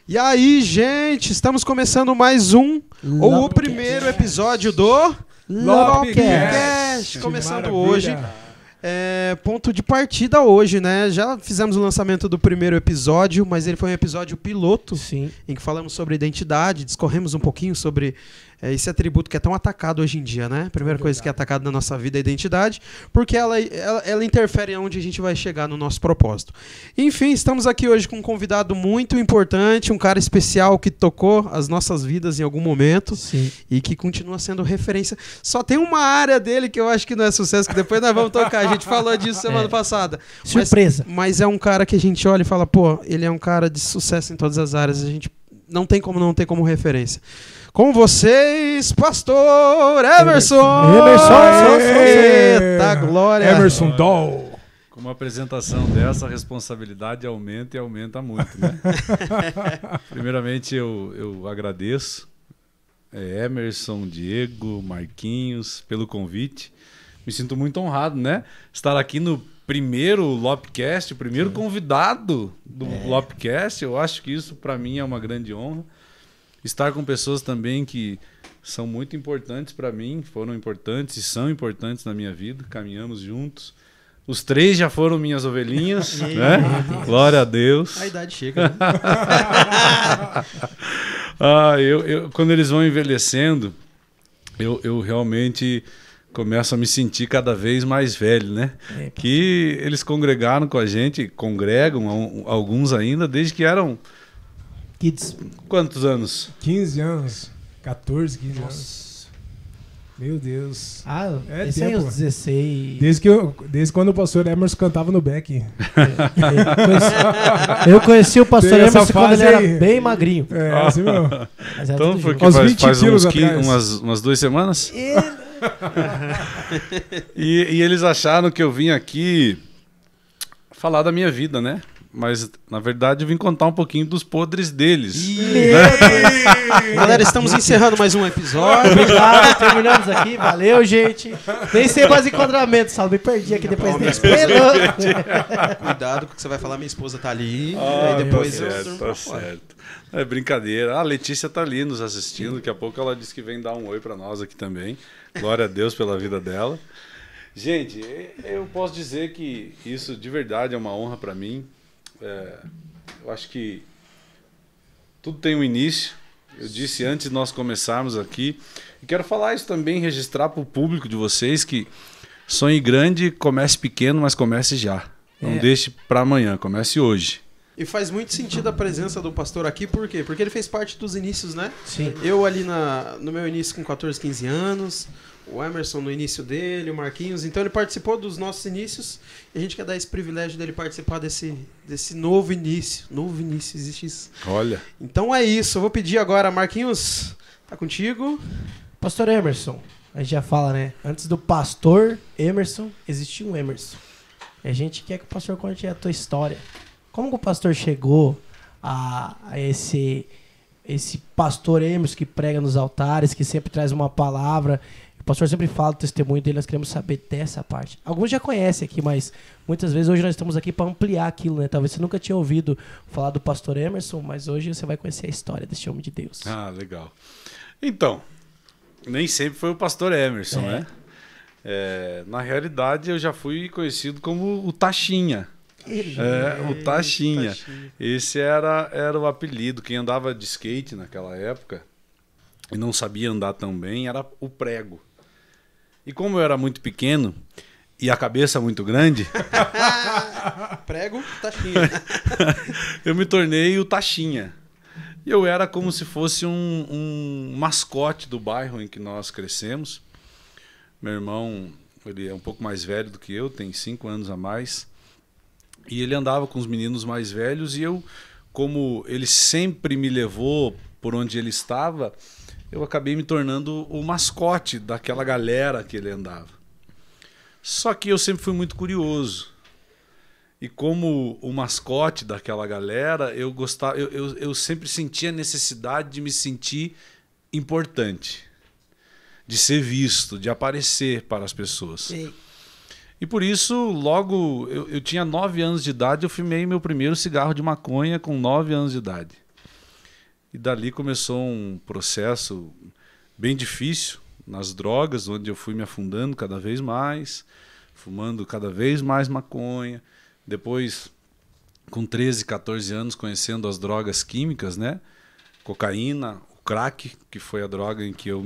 E aí, gente, estamos começando mais um, ou o primeiro episódio do Lopcast. Começando hoje. Ponto de partida hoje, né? Já fizemos o lançamento do primeiro episódio, mas ele foi um episódio piloto. Sim. Em que falamos sobre identidade, discorremos um pouquinho sobre esse atributo que é tão atacado hoje em dia, né? Primeira coisa que é atacada na nossa vida é a identidade, porque ela interfere aonde a gente vai chegar no nosso propósito. Enfim, estamos aqui hoje com um convidado muito importante, um cara especial que tocou as nossas vidas em algum momento. Sim. E que continua sendo referência. Só tem uma área dele que eu acho que não é sucesso, que depois nós vamos tocar. A gente falou disso semana passada. Surpresa. Mas é um cara que a gente olha e fala, pô, ele é um cara de sucesso em todas as áreas. A gente não tem como referência. Com vocês, pastor Emerson! Eita, glória! Emerson Doll! Com uma apresentação dessa, a responsabilidade aumenta e aumenta muito, né? Primeiramente, eu agradeço Emerson, Diego, Marquinhos, pelo convite. Me sinto muito honrado, né? Estar aqui no primeiro Lopcast, o primeiro convidado do Lopcast. Eu acho que isso, para mim, é uma grande honra. Estar com pessoas também que são muito importantes para mim, foram importantes e são importantes na minha vida. Caminhamos juntos. Os três já foram minhas ovelhinhas, né? Glória a Deus. A idade chega, né? Quando eles vão envelhecendo, eu realmente começo a me sentir cada vez mais velho, né? Que eles congregaram com a gente, congregam alguns ainda, desde que eram... Kids. Quantos anos? 15 anos. 14, 15 anos. Meu Deus. Esse aí, uns 16. Desde quando o pastor Emerson cantava no Beck. Eu conheci o pastor Emerson quando ele era bem magrinho. Assim mesmo. Então foi que faz umas 2 semanas? E eles acharam que eu vim aqui falar da minha vida, né? Mas, na verdade, eu vim contar um pouquinho dos podres deles. Galera, estamos encerrando mais um episódio. Obrigado, terminamos aqui. Valeu, gente. Nem sei mais enquadramento, Saulo. Me perdi aqui depois desse. Cuidado com o que você vai falar. Minha esposa tá ali. Aí depois tá certo. É brincadeira. A Letícia tá ali nos assistindo. Daqui a pouco ela disse que vem dar um oi pra nós aqui também. Glória a Deus pela vida dela. Gente, eu posso dizer que isso de verdade é uma honra pra mim. Eu acho que tudo tem um início. Eu disse antes de nós começarmos aqui, e quero falar isso também, registrar para o público de vocês que sonhe grande, comece pequeno, mas comece já. Não deixe para amanhã, comece hoje. E faz muito sentido a presença do pastor aqui, por quê? Porque ele fez parte dos inícios, né? Sim. Eu ali no meu início com 14, 15 anos, o Emerson no início dele, o Marquinhos. Então ele participou dos nossos inícios e a gente quer dar esse privilégio dele participar desse novo início. Novo início, existe isso. Olha. Então é isso, eu vou pedir agora, Marquinhos, tá contigo? Pastor Emerson, a gente já fala, né? Antes do pastor Emerson, existia um Emerson. E a gente quer que o pastor conte a tua história. Como que o pastor chegou a esse pastor Emerson que prega nos altares, que sempre traz uma palavra? O pastor sempre fala do testemunho dele, nós queremos saber dessa parte. Alguns já conhecem aqui, mas muitas vezes hoje nós estamos aqui para ampliar aquilo, né? Talvez você nunca tinha ouvido falar do pastor Emerson, mas hoje você vai conhecer a história desse homem de Deus. Ah, legal. Então, nem sempre foi o pastor Emerson, né? Na realidade, eu já fui conhecido como o Taxinha. O Taxinha. Esse era o apelido. Quem andava de skate naquela época e não sabia andar tão bem era o Prego. E como eu era muito pequeno e a cabeça muito grande... Prego, Taxinha. Eu me tornei o Taxinha. E eu era como se fosse um mascote do bairro em que nós crescemos. Meu irmão, ele é um pouco mais velho do que eu, tem 5 anos a mais. E ele andava com os meninos mais velhos e eu, como ele sempre me levou por onde ele estava, eu acabei me tornando o mascote daquela galera que ele andava. Só que eu sempre fui muito curioso. E como o mascote daquela galera, eu sempre sentia a necessidade de me sentir importante, de ser visto, de aparecer para as pessoas. E por isso, logo, eu tinha 9 anos de idade, eu fumei meu primeiro cigarro de maconha com 9 anos de idade. E dali começou um processo bem difícil nas drogas, onde eu fui me afundando cada vez mais, fumando cada vez mais maconha. Depois, com 13, 14 anos, conhecendo as drogas químicas, né? Cocaína, o crack, que foi a droga em que eu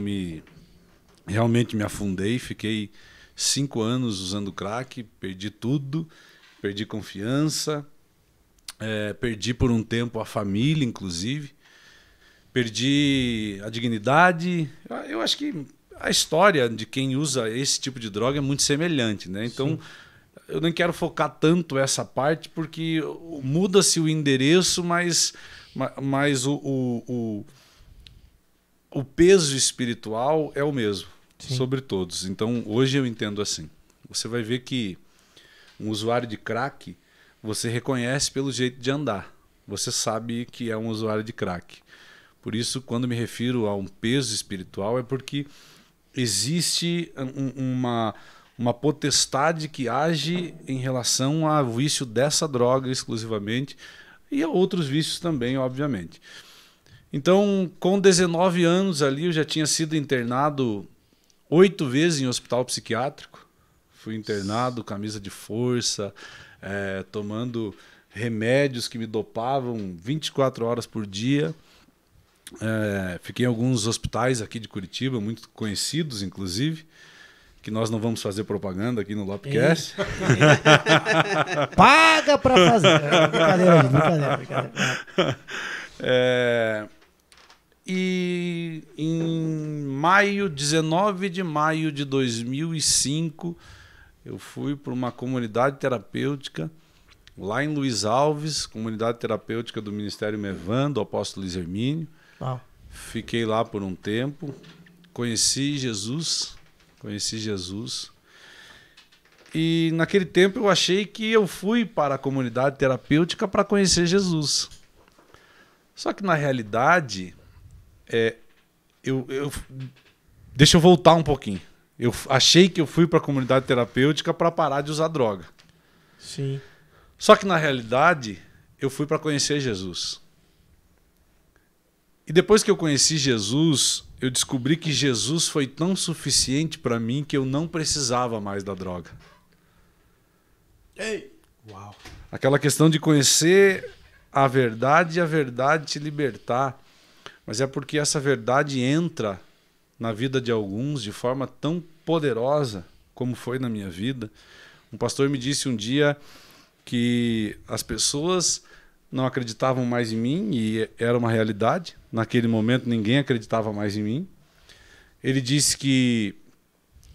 realmente me afundei. Fiquei 5 anos usando crack, perdi tudo, perdi confiança, perdi por um tempo a família, inclusive. Perdi a dignidade. Eu acho que a história de quem usa esse tipo de droga é muito semelhante, né? Então, eu não quero focar tanto essa parte, porque muda-se o endereço, mas o peso espiritual é o mesmo, sobre todos. Então, hoje eu entendo assim. Você vai ver que um usuário de crack, você reconhece pelo jeito de andar. Você sabe que é um usuário de crack. Por isso, quando me refiro a um peso espiritual, é porque existe uma potestade que age em relação ao vício dessa droga exclusivamente e a outros vícios também, obviamente. Então, com 19 anos ali, eu já tinha sido internado 8 vezes em hospital psiquiátrico. Fui internado, camisa de força, tomando remédios que me dopavam 24 horas por dia. Fiquei em alguns hospitais aqui de Curitiba, muito conhecidos, inclusive, que nós não vamos fazer propaganda aqui no Lopcast. Paga pra fazer. Brincadeira. E em 19 de maio de 2005, eu fui para uma comunidade terapêutica lá em Luiz Alves, comunidade terapêutica do Ministério Mevan, do apóstolo Luiz Hermínio. Fiquei lá por um tempo, conheci Jesus. E naquele tempo eu achei que eu fui para a comunidade terapêutica para conhecer Jesus. Só que na realidade, deixa eu voltar um pouquinho. Eu achei que eu fui para a comunidade terapêutica para parar de usar droga. Sim. Só que na realidade, eu fui para conhecer Jesus. E depois que eu conheci Jesus, eu descobri que Jesus foi tão suficiente para mim que eu não precisava mais da droga. Ei! Uau! Aquela questão de conhecer a verdade e a verdade te libertar. Mas é porque essa verdade entra na vida de alguns de forma tão poderosa como foi na minha vida. Um pastor me disse um dia que as pessoas não acreditavam mais em mim, e era uma realidade. Naquele momento ninguém acreditava mais em mim. Ele disse que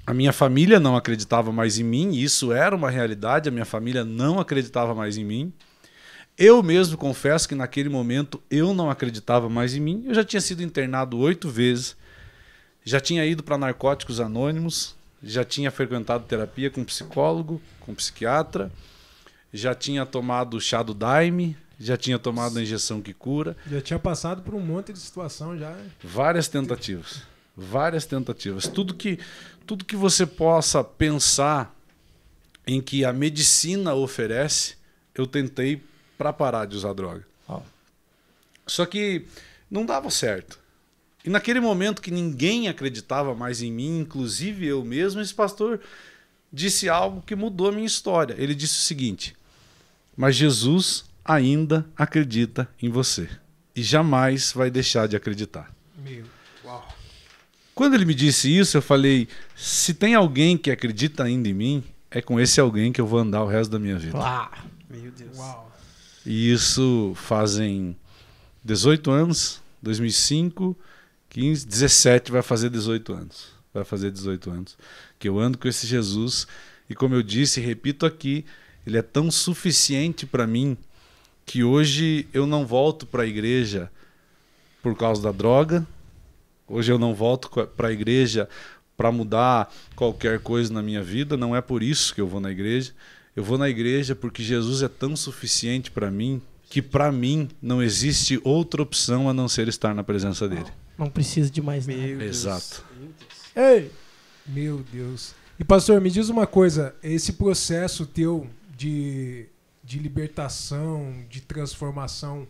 a minha família não acreditava mais em mim, e isso era uma realidade, a minha família não acreditava mais em mim. Eu mesmo confesso que naquele momento eu não acreditava mais em mim. Eu já tinha sido internado 8 vezes, já tinha ido para Narcóticos Anônimos, já tinha frequentado terapia com psicólogo, com psiquiatra, já tinha tomado o chá do Daime, já tinha tomado a injeção que cura. Já tinha passado por um monte de situação já. Várias tentativas. Tudo que você possa pensar em que a medicina oferece, eu tentei para parar de usar droga. Só que não dava certo. E naquele momento que ninguém acreditava mais em mim, inclusive eu mesmo, esse pastor disse algo que mudou a minha história. Ele disse o seguinte: mas Jesus ainda acredita em você e jamais vai deixar de acreditar. Uau. Quando ele me disse isso, eu falei: se tem alguém que acredita ainda em mim, é com esse alguém que eu vou andar o resto da minha vida. Meu Deus. Uau. E isso fazem 18 anos, 2005, 15, 17, vai fazer 18 anos. Vai fazer 18 anos que eu ando com esse Jesus. E como eu disse, repito aqui, ele é tão suficiente para mim que hoje eu não volto para a igreja por causa da droga. Hoje eu não volto para a igreja para mudar qualquer coisa na minha vida. Não é por isso que eu vou na igreja. Eu vou na igreja porque Jesus é tão suficiente para mim que para mim não existe outra opção a não ser estar na presença dele. Não precisa de mais nada. Exato. Ei! Meu Deus. E pastor, me diz uma coisa, esse processo teu de libertação, de transformação,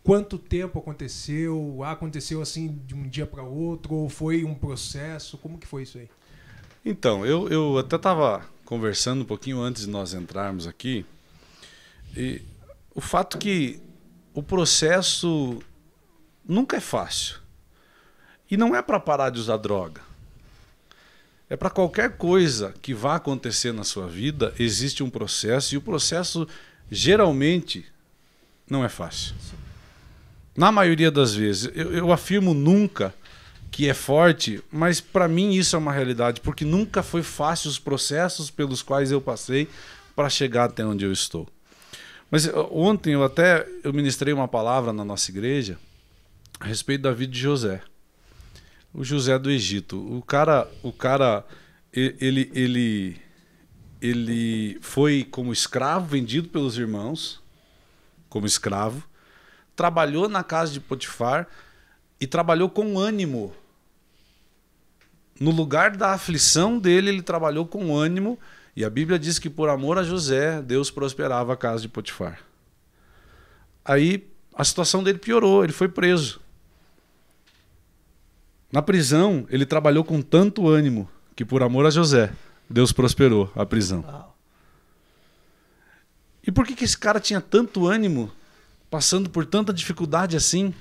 quanto tempo aconteceu? Aconteceu assim de um dia para outro? Ou foi um processo? Como que foi isso aí? Então, eu até estava conversando um pouquinho antes de nós entrarmos aqui. E o fato que o processo nunca é fácil. E não é para parar de usar droga. É para qualquer coisa que vá acontecer na sua vida, existe um processo, e o processo geralmente não é fácil. Na maioria das vezes, eu afirmo nunca que é forte, mas para mim isso é uma realidade, porque nunca foi fácil os processos pelos quais eu passei para chegar até onde eu estou. Mas ontem eu ministrei uma palavra na nossa igreja a respeito da vida de José. O José do Egito. O cara ele foi como escravo, vendido pelos irmãos, como escravo, trabalhou na casa de Potifar e trabalhou com ânimo. No lugar da aflição dele, ele trabalhou com ânimo, e a Bíblia diz que por amor a José, Deus prosperava a casa de Potifar. Aí a situação dele piorou, ele foi preso. Na prisão, ele trabalhou com tanto ânimo que, por amor a José, Deus prosperou a prisão. E por que esse cara tinha tanto ânimo, passando por tanta dificuldade assim?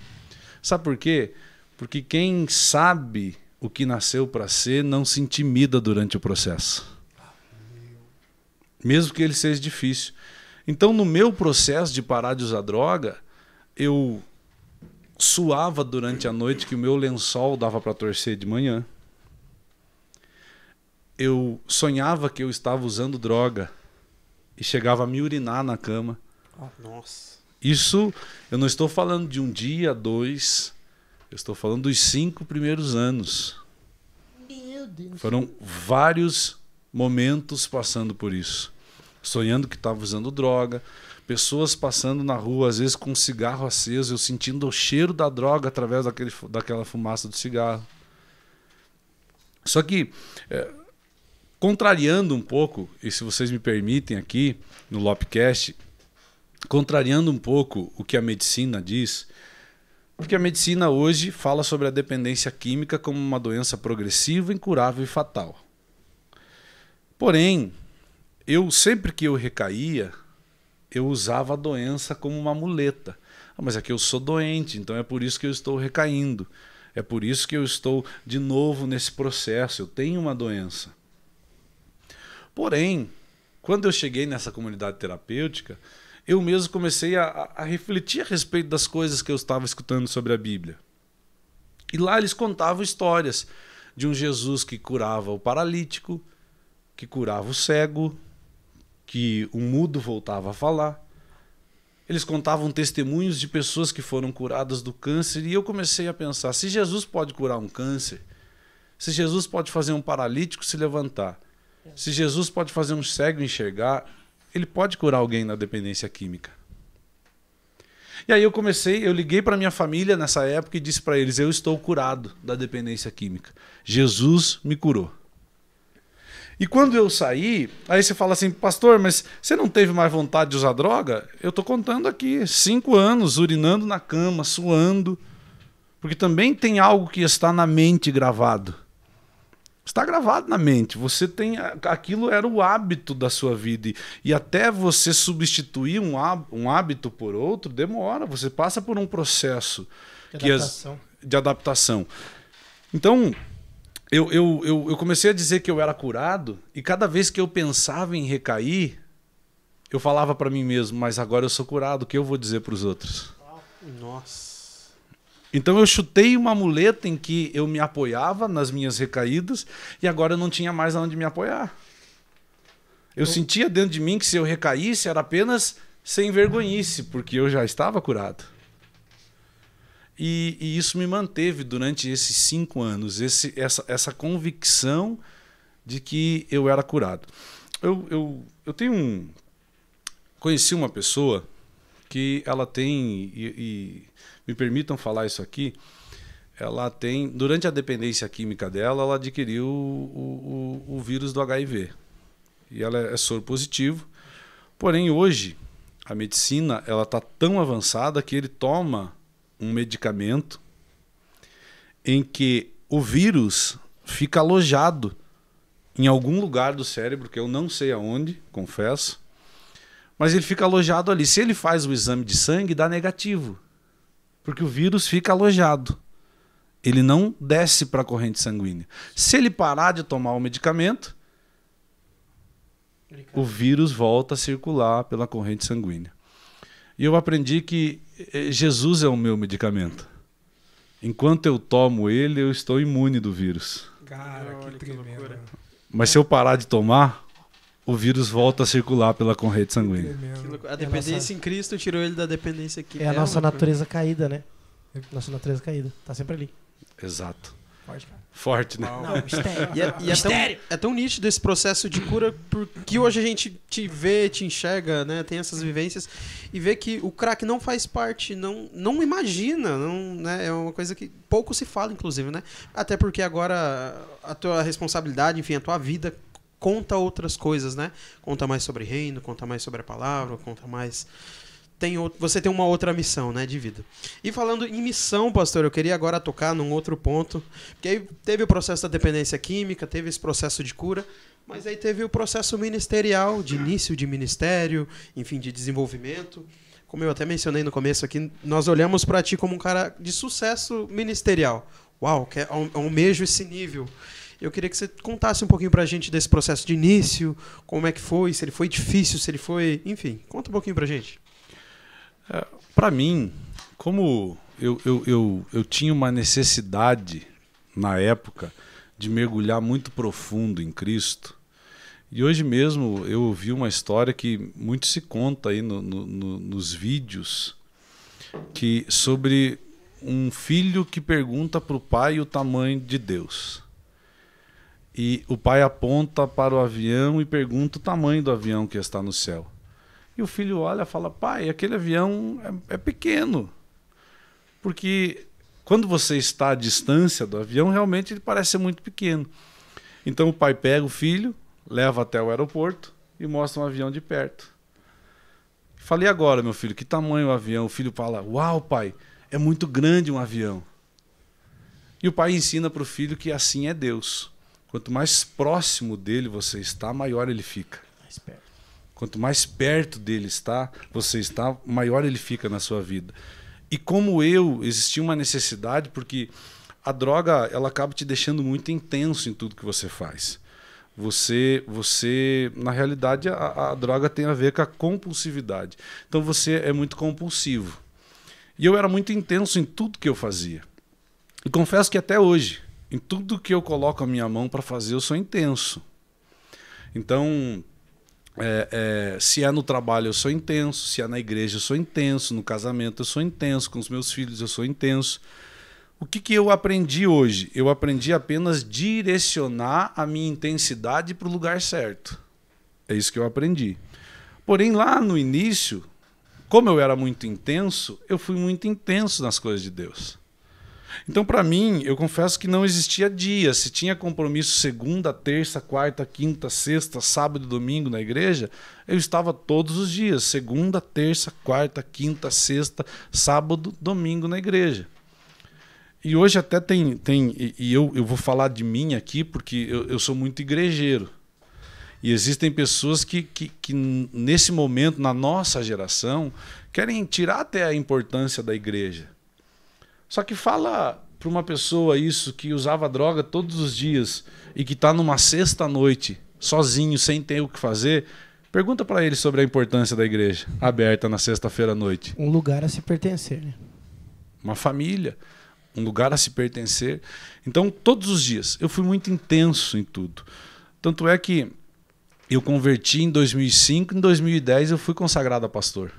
Sabe por quê? Porque quem sabe o que nasceu para ser não se intimida durante o processo. Mesmo que ele seja difícil. Então, no meu processo de parar de usar droga, eu suava durante a noite que o meu lençol dava para torcer de manhã. Eu sonhava que eu estava usando droga e chegava a me urinar na cama. Nossa. Isso, eu não estou falando de um dia, 2, eu estou falando dos 5 primeiros anos. Meu Deus. Foram vários momentos passando por isso. Sonhando que estava usando droga, pessoas passando na rua, às vezes com um cigarro aceso, eu sentindo o cheiro da droga através daquela fumaça do cigarro. Só que, contrariando um pouco, e se vocês me permitem aqui no Lopcast, contrariando um pouco o que a medicina diz, porque a medicina hoje fala sobre a dependência química como uma doença progressiva, incurável e fatal. Porém, sempre que eu recaía, eu usava a doença como uma muleta. Mas é que eu sou doente, então é por isso que eu estou recaindo. É por isso que eu estou de novo nesse processo. Eu tenho uma doença. Porém, quando eu cheguei nessa comunidade terapêutica, eu mesmo comecei a refletir a respeito das coisas que eu estava escutando sobre a Bíblia. E lá eles contavam histórias de um Jesus que curava o paralítico, que curava o cego, que o mudo voltava a falar. Eles contavam testemunhos de pessoas que foram curadas do câncer, e eu comecei a pensar, se Jesus pode curar um câncer, se Jesus pode fazer um paralítico se levantar, se Jesus pode fazer um cego enxergar, ele pode curar alguém na dependência química. E aí eu liguei para minha família nessa época e disse para eles, eu estou curado da dependência química. Jesus me curou. E quando eu saí, aí você fala assim, pastor, mas você não teve mais vontade de usar droga? Eu estou contando aqui, 5 anos, urinando na cama, suando, porque também tem algo que está na mente gravado. Está gravado na mente, você tem, aquilo era o hábito da sua vida, e até você substituir um hábito por outro, demora, você passa por um processo de adaptação. Então, eu comecei a dizer que eu era curado, e cada vez que eu pensava em recair, eu falava para mim mesmo, mas agora eu sou curado, o que eu vou dizer para os outros? Nossa. Então eu chutei uma muleta em que eu me apoiava nas minhas recaídas, e agora eu não tinha mais aonde me apoiar. Eu sentia dentro de mim que se eu recaísse era apenas sem vergonhice, porque eu já estava curado. E isso me manteve durante esses 5 anos, essa convicção de que eu era curado. Eu conheci uma pessoa que ela tem, e me permitam falar isso aqui, ela tem, durante a dependência química dela, ela adquiriu o vírus do HIV. E ela é soro positivo. Porém, hoje, a medicina está tão avançada que ele toma um medicamento em que o vírus fica alojado em algum lugar do cérebro, que eu não sei aonde, confesso, mas ele fica alojado ali. Se ele faz o exame de sangue, dá negativo, porque o vírus fica alojado. Ele não desce para a corrente sanguínea. Se ele parar de tomar o medicamento, o vírus volta a circular pela corrente sanguínea. E eu aprendi que Jesus é o meu medicamento. Enquanto eu tomo ele, eu estou imune do vírus. Cara, que tremendo. Mas se eu parar de tomar, o vírus volta a circular pela corrente sanguínea. A dependência em Cristo tirou ele da dependência aqui. É a nossa natureza caída, né? Nossa natureza caída. Tá sempre ali. Exato. Forte, cara. Forte, né? Não, mistério. E é tão nítido esse processo de cura, porque hoje a gente te vê, te enxerga, né, tem essas vivências, e vê que o crack não faz parte, não imagina, né, é uma coisa que pouco se fala, inclusive, né? Até porque agora a tua responsabilidade, enfim, a tua vida conta outras coisas, né? Conta mais sobre reino, conta mais sobre a palavra, conta mais... Você tem uma outra missão, né, de vida. E falando em missão, pastor, eu queria agora tocar num outro ponto, porque aí teve o processo da dependência química, teve esse processo de cura, mas aí teve o processo ministerial, de início de ministério, enfim, de desenvolvimento. Como eu até mencionei no começo aqui, nós olhamos para ti como um cara de sucesso ministerial. Uau, almejo esse nível. Eu queria que você contasse um pouquinho pra gente desse processo de início, como é que foi, se ele foi difícil, se ele foi... Enfim, conta um pouquinho pra gente. Para mim, como eu tinha uma necessidade na época de mergulhar muito profundo em Cristo, e hoje mesmo eu ouvi uma história que muito se conta aí nos vídeos, que sobre um filho que pergunta para o pai o tamanho de Deus. E o pai aponta para o avião e pergunta o tamanho do avião que está no céu. E o filho olha e fala, pai, aquele avião é pequeno. Porque quando você está à distância do avião, realmente ele parece ser muito pequeno. Então o pai pega o filho, leva até o aeroporto e mostra um avião de perto. Falei, agora, meu filho, que tamanho é o avião? O filho fala, uau, pai, é muito grande um avião. E o pai ensina para o filho que assim é Deus. Quanto mais próximo dele você está, maior ele fica. Mais perto. Quanto mais perto dele você está, maior ele fica na sua vida. E como existia uma necessidade, porque a droga ela acaba te deixando muito intenso em tudo que você faz. Na realidade, a droga tem a ver com a compulsividade. Então você é muito compulsivo. E eu era muito intenso em tudo que eu fazia. E confesso que até hoje, em tudo que eu coloco a minha mão para fazer, eu sou intenso. Então... se é no trabalho eu sou intenso, se é na igreja eu sou intenso, no casamento eu sou intenso, com os meus filhos eu sou intenso. O que eu aprendi hoje? Eu aprendi apenas direcionar a minha intensidade para o lugar certo. É isso que eu aprendi. Porém, lá no início, como eu era muito intenso, eu fui muito intenso nas coisas de Deus. Então, para mim, eu confesso que não existia dia. Se tinha compromisso segunda, terça, quarta, quinta, sexta, sábado e domingo na igreja, eu estava todos os dias. Segunda, terça, quarta, quinta, sexta, sábado, domingo na igreja. E hoje até eu vou falar de mim aqui porque eu sou muito igrejeiro. E existem pessoas que nesse momento, na nossa geração, querem tirar até a importância da igreja. Só que fala para uma pessoa isso, que usava droga todos os dias e que está numa sexta-noite, sozinho, sem ter o que fazer, pergunta para ele sobre a importância da igreja, aberta na sexta-feira à noite. Um lugar a se pertencer, né? Uma família, um lugar a se pertencer. Então, todos os dias, eu fui muito intenso em tudo. Tanto é que eu converti em 2005, em 2010 eu fui consagrado a pastor.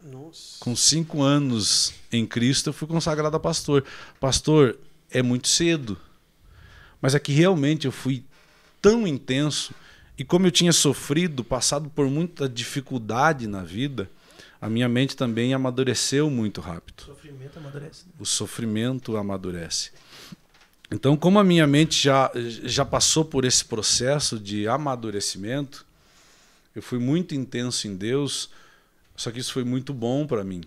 Nossa. Com 5 anos em Cristo, eu fui consagrado a pastor. Pastor, é muito cedo. Mas é que realmente eu fui tão intenso, e como eu tinha sofrido, passado por muita dificuldade na vida, a minha mente também amadureceu muito rápido. O sofrimento amadurece. O sofrimento amadurece. Então, como a minha mente já passou por esse processo de amadurecimento, eu fui muito intenso em Deus. Só que isso foi muito bom para mim,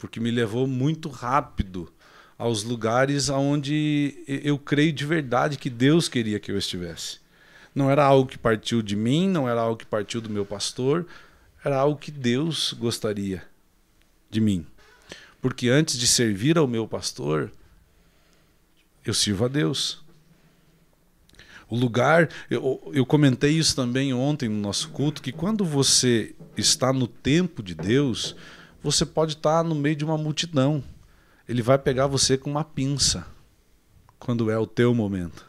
porque me levou muito rápido aos lugares onde eu creio de verdade que Deus queria que eu estivesse. Não era algo que partiu de mim, não era algo que partiu do meu pastor, era algo que Deus gostaria de mim. Porque antes de servir ao meu pastor, eu sirvo a Deus. O lugar, eu comentei isso também ontem no nosso culto, que quando você está no tempo de Deus, você pode estar no meio de uma multidão. Ele vai pegar você com uma pinça, quando é o teu momento.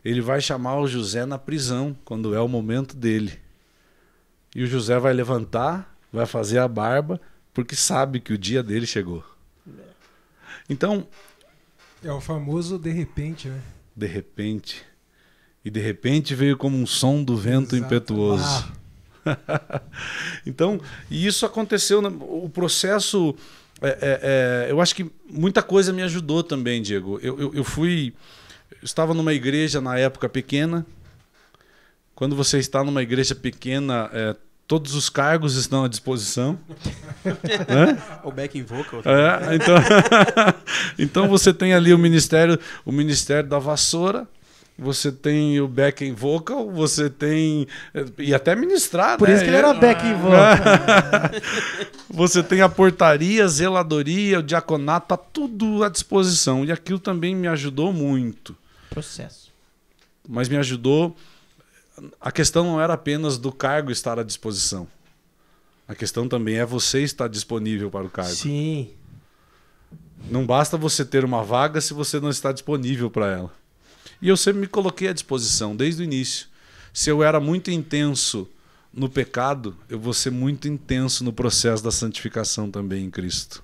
Ele vai chamar o José na prisão, quando é o momento dele. E o José vai levantar, vai fazer a barba, porque sabe que o dia dele chegou. Então... É o famoso de repente, né? De repente. E de repente veio como um som do vento impetuoso. Então, e isso aconteceu, o processo... eu acho que muita coisa me ajudou também, Diego. Eu estava numa igreja na época pequena. Quando você está numa igreja pequena, todos os cargos estão à disposição. Né? O backing vocal. Então você tem ali o ministério da vassoura, você tem o backing vocal, você tem... E até ministrar, Por isso que ele era backing vocal. Você tem a portaria, a zeladoria, o diaconato, tá tudo à disposição. E aquilo também me ajudou muito. Processo. Mas me ajudou... A questão não era apenas do cargo estar à disposição. A questão também é você estar disponível para o cargo. Sim. Não basta você ter uma vaga se você não está disponível para ela. E eu sempre me coloquei à disposição, desde o início. Se eu era muito intenso no pecado, eu vou ser muito intenso no processo da santificação também em Cristo.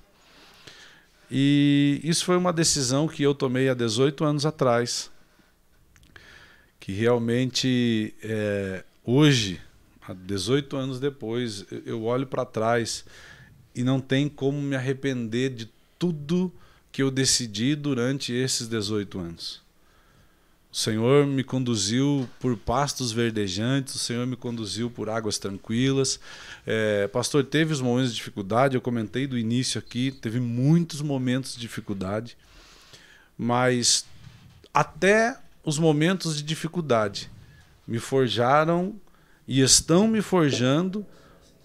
E isso foi uma decisão que eu tomei há 18 anos atrás. Que realmente, hoje, há 18 anos depois, eu olho para trás e não tem como me arrepender de tudo que eu decidi durante esses 18 anos. O Senhor me conduziu por pastos verdejantes, o Senhor me conduziu por águas tranquilas. Pastor, teve os momentos de dificuldade, eu comentei do início aqui, teve muitos momentos de dificuldade, mas até os momentos de dificuldade me forjaram e estão me forjando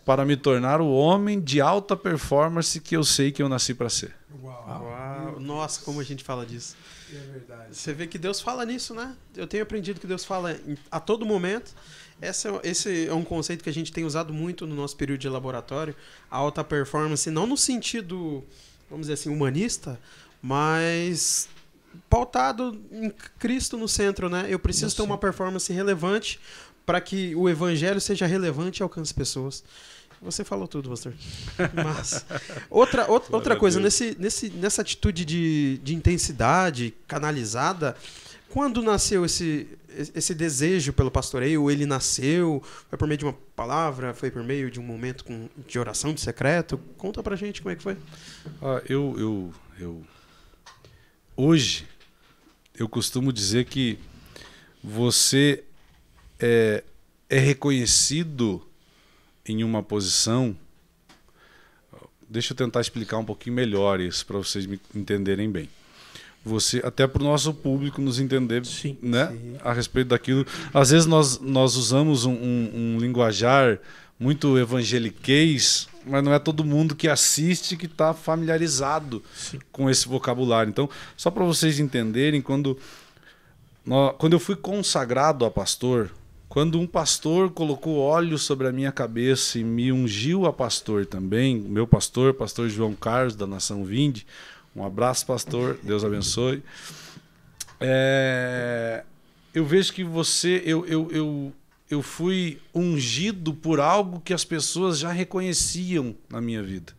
para me tornar o homem de alta performance que eu sei que eu nasci para ser. Uau. Nossa, como a gente fala disso. É verdade. Você vê que Deus fala nisso, né? Eu tenho aprendido que Deus fala a todo momento. Esse é um conceito que a gente tem usado muito no nosso período de laboratório. A alta performance, não no sentido, vamos dizer assim, humanista, mas pautado em Cristo no centro, né? Eu preciso ter uma performance relevante para que o evangelho seja relevante e alcance pessoas. Você falou tudo, pastor. Mas outra coisa, nessa atitude de intensidade canalizada, quando nasceu esse desejo pelo pastoreio? Ele nasceu? Foi por meio de uma palavra? Foi por meio de um momento de oração de secreto? Conta pra gente como é que foi. Hoje, eu costumo dizer que você é reconhecido em uma posição. Deixa eu tentar explicar um pouquinho melhor isso para vocês me entenderem bem. Você, até para o nosso público nos entender, sim, né, sim, a respeito daquilo. Às vezes nós usamos um linguajar muito evangeliquez, mas não é todo mundo que assiste que está familiarizado com esse vocabulário. Então, só para vocês entenderem, quando eu fui consagrado a pastor, quando um pastor colocou óleo sobre a minha cabeça e me ungiu a pastor também, meu pastor João Carlos, da Nação Vinde, um abraço, pastor, Deus abençoe. Eu vejo que eu fui ungido por algo que as pessoas já reconheciam na minha vida.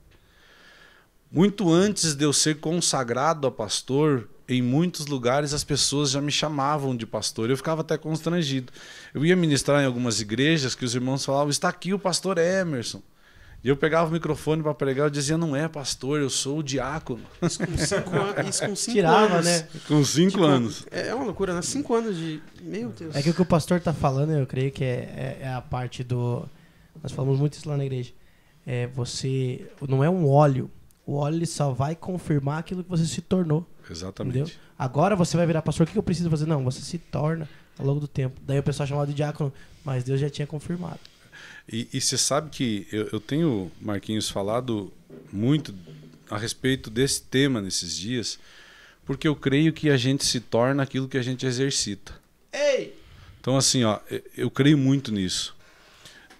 Muito antes de eu ser consagrado a pastor, em muitos lugares as pessoas já me chamavam de pastor. Eu ficava até constrangido. Eu ia ministrar em algumas igrejas que os irmãos falavam: está aqui o pastor Emerson. E eu pegava o microfone para pregar, eu dizia: não é pastor, eu sou o diácono. Isso com 5 Tirava, anos. né? Com 5 anos. É uma loucura, né? 5 anos de... Meu Deus. É que o que o pastor tá falando, eu creio que é a parte do... Nós falamos muito isso lá na igreja. Você... Não é um óleo. O óleo ele só vai confirmar aquilo que você se tornou. Exatamente. Entendeu? Agora você vai virar pastor, o que eu preciso fazer? Não, você se torna ao longo do tempo. Daí o pessoal chamava de diácono, mas Deus já tinha confirmado. E você sabe que eu tenho, Marquinhos, falado muito a respeito desse tema nesses dias, porque eu creio que a gente se torna aquilo que a gente exercita. Ei! Então, assim, ó, eu creio muito nisso.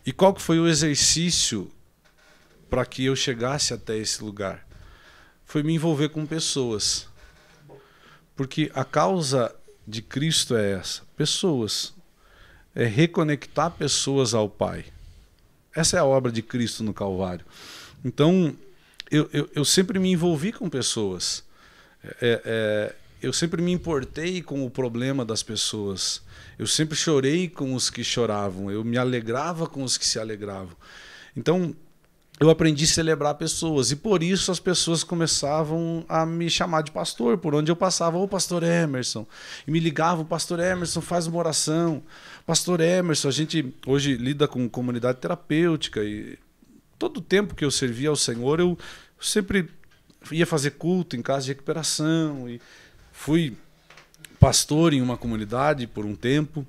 E qual que foi o exercício para que eu chegasse até esse lugar? Foi me envolver com pessoas. Porque a causa de Cristo é essa, pessoas. É reconectar pessoas ao Pai. Essa é a obra de Cristo no Calvário. Então, eu sempre me envolvi com pessoas. Eu sempre me importei com o problema das pessoas. Eu sempre chorei com os que choravam. Eu me alegrava com os que se alegravam. Então, eu aprendi a celebrar pessoas. E por isso as pessoas começavam a me chamar de pastor. Por onde eu passava, ô pastor Emerson. E me ligavam, pastor Emerson, faz uma oração. Pastor Emerson, a gente hoje lida com comunidade terapêutica. E todo o tempo que eu servia ao Senhor, eu sempre ia fazer culto em casa de recuperação. E fui pastor em uma comunidade por um tempo.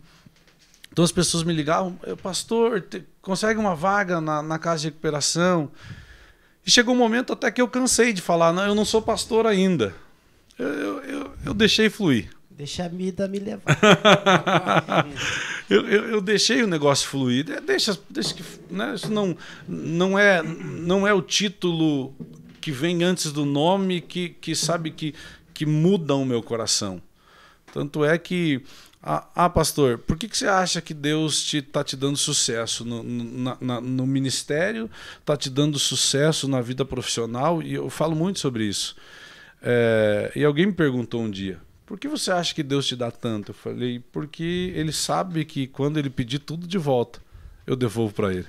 Então as pessoas me ligavam, pastor, consegue uma vaga na casa de recuperação? E chegou um momento até que eu cansei de falar, não, eu não sou pastor ainda. Eu deixei fluir. Deixa a vida me levar. eu deixei o negócio fluir. Deixa que, né, isso não é o título que vem antes do nome que sabe que muda o meu coração. Tanto é que, pastor, por que você acha que Deus está te dando sucesso no ministério, está te dando sucesso na vida profissional? E eu falo muito sobre isso. E alguém me perguntou um dia, por que você acha que Deus te dá tanto? Eu falei, porque Ele sabe que quando Ele pedir tudo de volta, eu devolvo para Ele.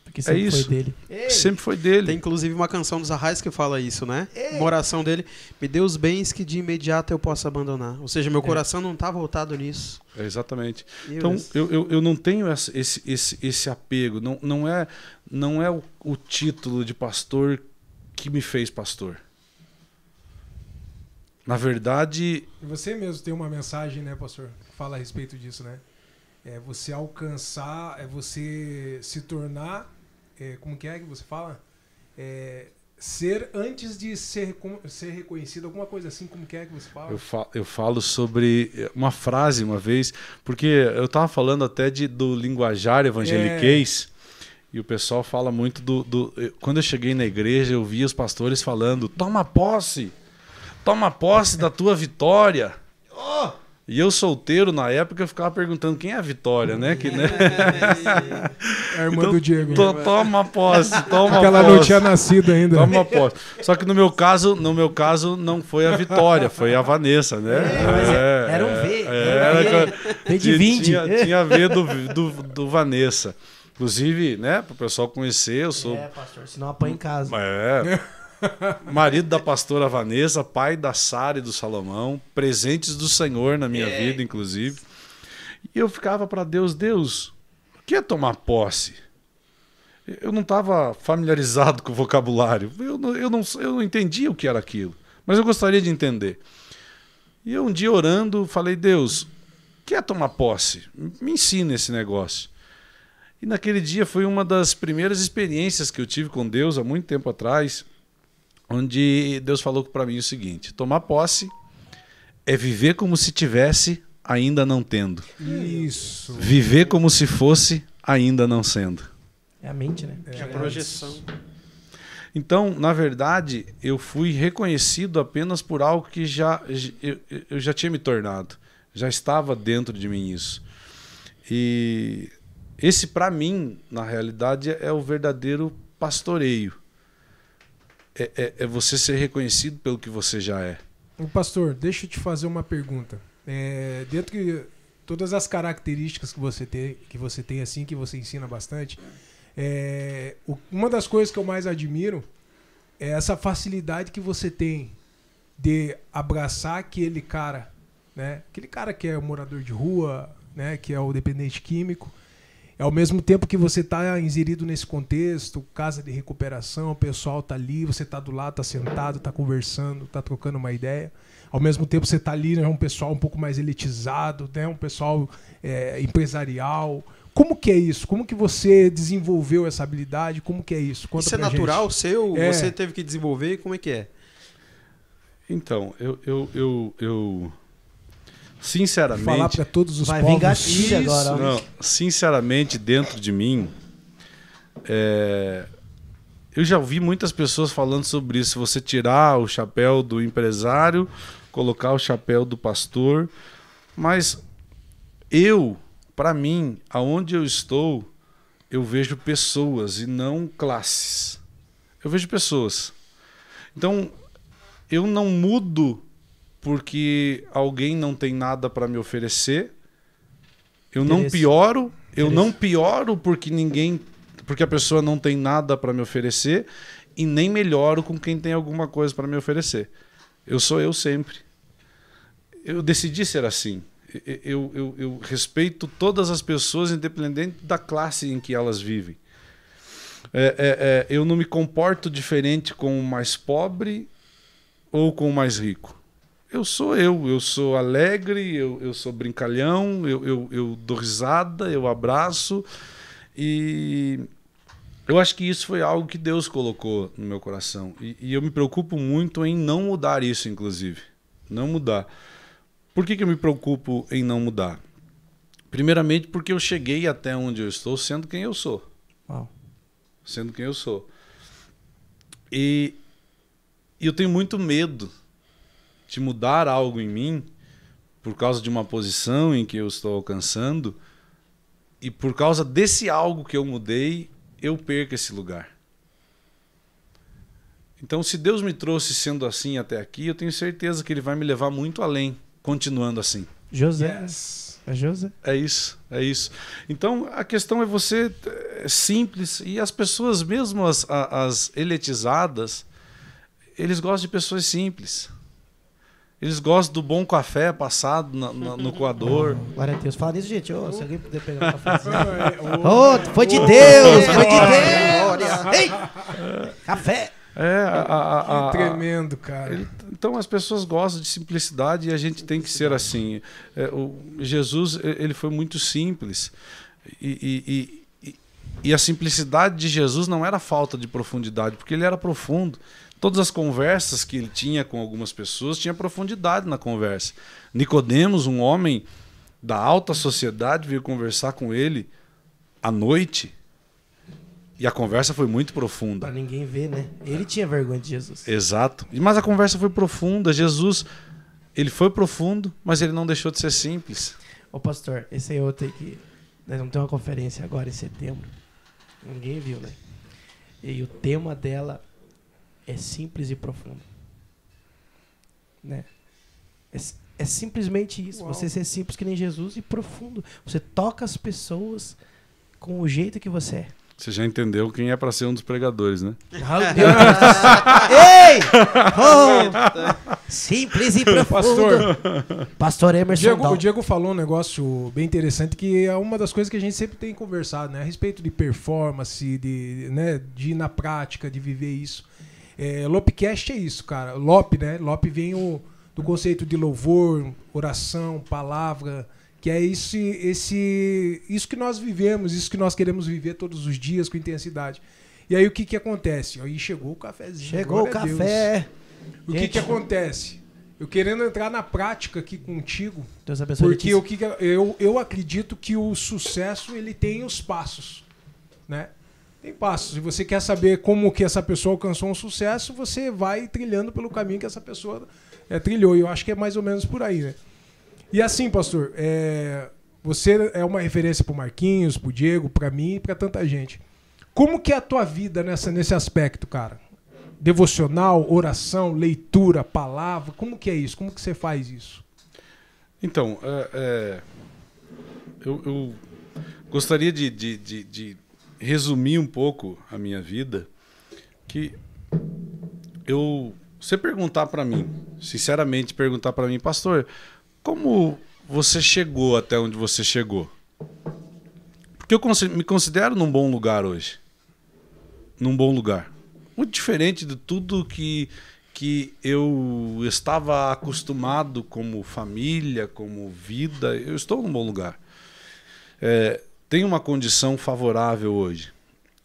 Porque sempre isso. foi dele. Sempre foi dele. Tem inclusive uma canção dos Arraiz que fala isso, né? Uma oração dele, me dê os bens que de imediato eu possa abandonar. Ou seja, meu coração não está voltado nisso. Exatamente. Então, eu não tenho esse apego. Não é o título de pastor que me fez pastor. Na verdade... Você mesmo tem uma mensagem, né, pastor? Que fala a respeito disso, né? É você alcançar, é você se tornar... como que você fala? Ser antes de ser reconhecido, alguma coisa assim, como que você fala? Eu falo sobre uma frase uma vez, porque eu estava falando até do linguajar evangeliquez, e o pessoal fala muito Quando eu cheguei na igreja, eu via os pastores falando, toma posse da tua vitória. E eu solteiro na época eu ficava perguntando quem é a Vitória, né? É a irmã do Diego. Toma posse, toma porque ela não tinha nascido ainda. Toma posse. Só que no meu caso não foi a Vitória, foi a Vanessa, né? Era um V. De 20. Tinha V do Vanessa. Inclusive, né, para o pessoal conhecer, eu sou... pastor, senão apanha em casa. Marido da pastora Vanessa, pai da Sara e do Salomão, presentes do Senhor na minha vida, inclusive. E eu ficava para Deus, o que é tomar posse? Eu não estava familiarizado com o vocabulário, eu não entendia o que era aquilo, mas eu gostaria de entender. E eu um dia orando, falei, Deus, o que é tomar posse? Me ensina esse negócio. E naquele dia foi uma das primeiras experiências que eu tive com Deus, há muito tempo atrás, onde Deus falou para mim o seguinte, tomar posse é viver como se tivesse, ainda não tendo. Isso. Viver como se fosse, ainda não sendo. É a mente, né? É a projeção. Então, na verdade, eu fui reconhecido apenas por algo que eu já tinha me tornado. Já estava dentro de mim isso. E esse, para mim, na realidade, é o verdadeiro pastoreio. É você ser reconhecido pelo que você já é. Pastor, deixa eu te fazer uma pergunta. Dentro de todas as características que você tem assim, que você ensina bastante, uma das coisas que eu mais admiro é essa facilidade que você tem de abraçar aquele cara, né? Aquele cara que é o morador de rua, né? Que é o dependente químico, Ao mesmo tempo que você está inserido nesse contexto, casa de recuperação, o pessoal está ali, você está do lado, está sentado, está conversando, está trocando uma ideia. Ao mesmo tempo você está ali, né, um pessoal um pouco mais elitizado, né, um pessoal empresarial. Como que é isso? Como que você desenvolveu essa habilidade? Como que é isso? Conta Isso é pra natural gente. seu? Você teve que desenvolver? Como é que é? Então, eu sinceramente... Falar para todos os Vai povos. vir gatilho agora. Ó. Não, sinceramente, dentro de mim, eu já ouvi muitas pessoas falando sobre isso. Você tirar o chapéu do empresário, colocar o chapéu do pastor. Mas para mim, aonde eu estou, eu vejo pessoas e não classes. Eu vejo pessoas. Então, eu não mudo porque alguém não tem nada para me oferecer. Eu não pioro porque a pessoa não tem nada para me oferecer, e nem melhoro com quem tem alguma coisa para me oferecer. Eu sou eu sempre. Eu decidi ser assim. Eu respeito todas as pessoas, independente da classe em que elas vivem. Eu não me comporto diferente com o mais pobre ou com o mais rico. Eu sou alegre, eu sou brincalhão, eu dou risada, eu abraço. E eu acho que isso foi algo que Deus colocou no meu coração. E eu me preocupo muito em não mudar isso, inclusive. Não mudar. Por que eu me preocupo em não mudar? Primeiramente porque eu cheguei até onde eu estou sendo quem eu sou. Uau. Sendo quem eu sou. E eu tenho muito medo de mudar algo em mim por causa de uma posição em que eu estou alcançando, e por causa desse algo que eu mudei, eu perco esse lugar. Então, se Deus me trouxe sendo assim até aqui, eu tenho certeza que Ele vai me levar muito além, continuando assim. José. Yes. É José. É isso, é isso. Então, a questão é você simples, e as pessoas, mesmo as elitizadas, eles gostam de pessoas simples. Eles gostam do bom café passado no coador. Glória a Deus. Fala disso, gente. Se alguém puder pegar um cafezinho. Oh, Foi de Deus! Foi de Deus! Ei! Café! Que tremendo, cara. Então as pessoas gostam de simplicidade e a gente tem que ser assim. Jesus, ele foi muito simples. E a simplicidade de Jesus não era falta de profundidade, porque ele era profundo. Todas as conversas que ele tinha com algumas pessoas, tinha profundidade na conversa. Nicodemos, um homem da alta sociedade, veio conversar com ele à noite, e a conversa foi muito profunda. Pra ninguém ver, né? Ele tinha vergonha de Jesus. Exato. Mas a conversa foi profunda. Jesus, ele foi profundo, mas ele não deixou de ser simples. Ô pastor, esse aí é outro aí que nós vamos ter uma conferência agora em setembro. Ninguém viu, né? E o tema dela é simples e profundo. Né? É simplesmente isso. Uau. Você ser simples que nem Jesus e profundo. Você toca as pessoas com o jeito que você é. Você já entendeu quem é para ser um dos pregadores, né? Ei! Oh! Simples e profundo. Pastor Emerson. O Diego falou um negócio bem interessante, que é uma das coisas que a gente sempre tem conversado, né? A respeito de performance, de ir na prática, de viver isso. Lopcast é isso, cara. Lop, né? Lop vem do conceito de louvor, oração, palavra, que é isso que nós vivemos, isso que nós queremos viver todos os dias com intensidade. E aí o que acontece? Aí chegou o cafezinho. Chegou o café. O que acontece? Eu querendo entrar na prática aqui contigo, Deus abençoe. porque eu acredito que o sucesso ele tem os passos, né? Tem passos. Se você quer saber como que essa pessoa alcançou um sucesso, você vai trilhando pelo caminho que essa pessoa trilhou. E eu acho que é mais ou menos por aí, né? E assim, pastor, você é uma referência pro Marquinhos, pro Diego, pra mim e pra tanta gente. Como que é a tua vida nesse aspecto, cara? Devocional, oração, leitura, palavra, como que é isso? Como que você faz isso? Então, eu gostaria de resumir um pouco a minha vida, que você perguntar para mim, sinceramente perguntar para mim, pastor, como você chegou até onde você chegou? Porque eu me considero num bom lugar hoje. Num bom lugar. Muito diferente de tudo que eu estava acostumado como família, como vida. Eu estou num bom lugar. Tenho uma condição favorável hoje.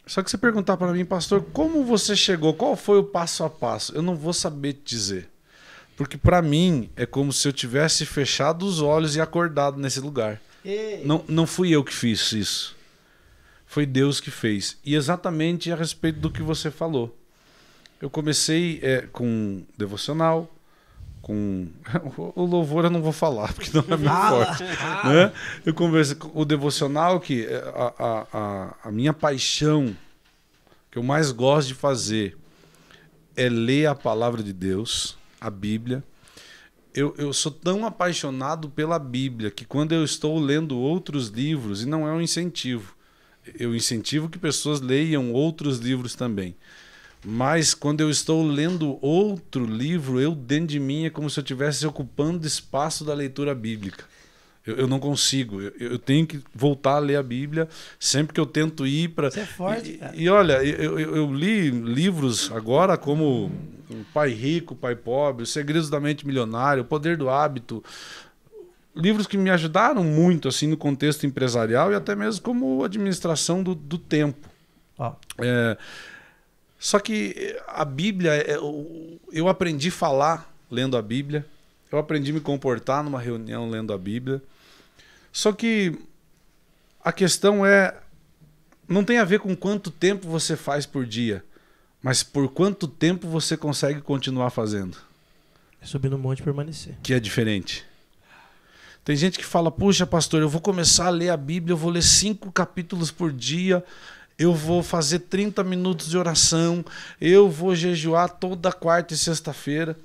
Só que você perguntar para mim, pastor, como você chegou? Qual foi o passo a passo? Eu não vou saber te dizer. Porque para mim é como se eu tivesse fechado os olhos e acordado nesse lugar. Não fui eu que fiz isso. Foi Deus que fez. E exatamente a respeito do que você falou. Eu comecei com devocional, com... O louvor eu não vou falar, porque não é muito forte. Né? Eu comecei com o devocional, que a minha paixão, que eu mais gosto de fazer, é ler a palavra de Deus, a Bíblia. Eu sou tão apaixonado pela Bíblia que quando eu estou lendo outros livros, e não é um incentivo, eu incentivo que pessoas leiam outros livros também. Mas quando eu estou lendo outro livro, eu dentro de mim é como se eu estivesse ocupando espaço da leitura bíblica. Eu não consigo. Eu tenho que voltar a ler a Bíblia sempre que eu tento ir para... Você é forte, cara. E olha, eu li livros agora como Pai Rico, Pai Pobre, Os Segredos da Mente Milionária, O Poder do Hábito. Livros que me ajudaram muito assim no contexto empresarial e até mesmo como administração do tempo. Ó. Só que a Bíblia, eu aprendi a falar lendo a Bíblia, eu aprendi a me comportar numa reunião lendo a Bíblia. Só que a questão não tem a ver com quanto tempo você faz por dia, mas por quanto tempo você consegue continuar fazendo. É subir no monte e permanecer. Que é diferente. Tem gente que fala, puxa pastor, eu vou começar a ler a Bíblia, eu vou ler 5 capítulos por dia, eu vou fazer 30 minutos de oração, eu vou jejuar toda quarta e sexta-feira.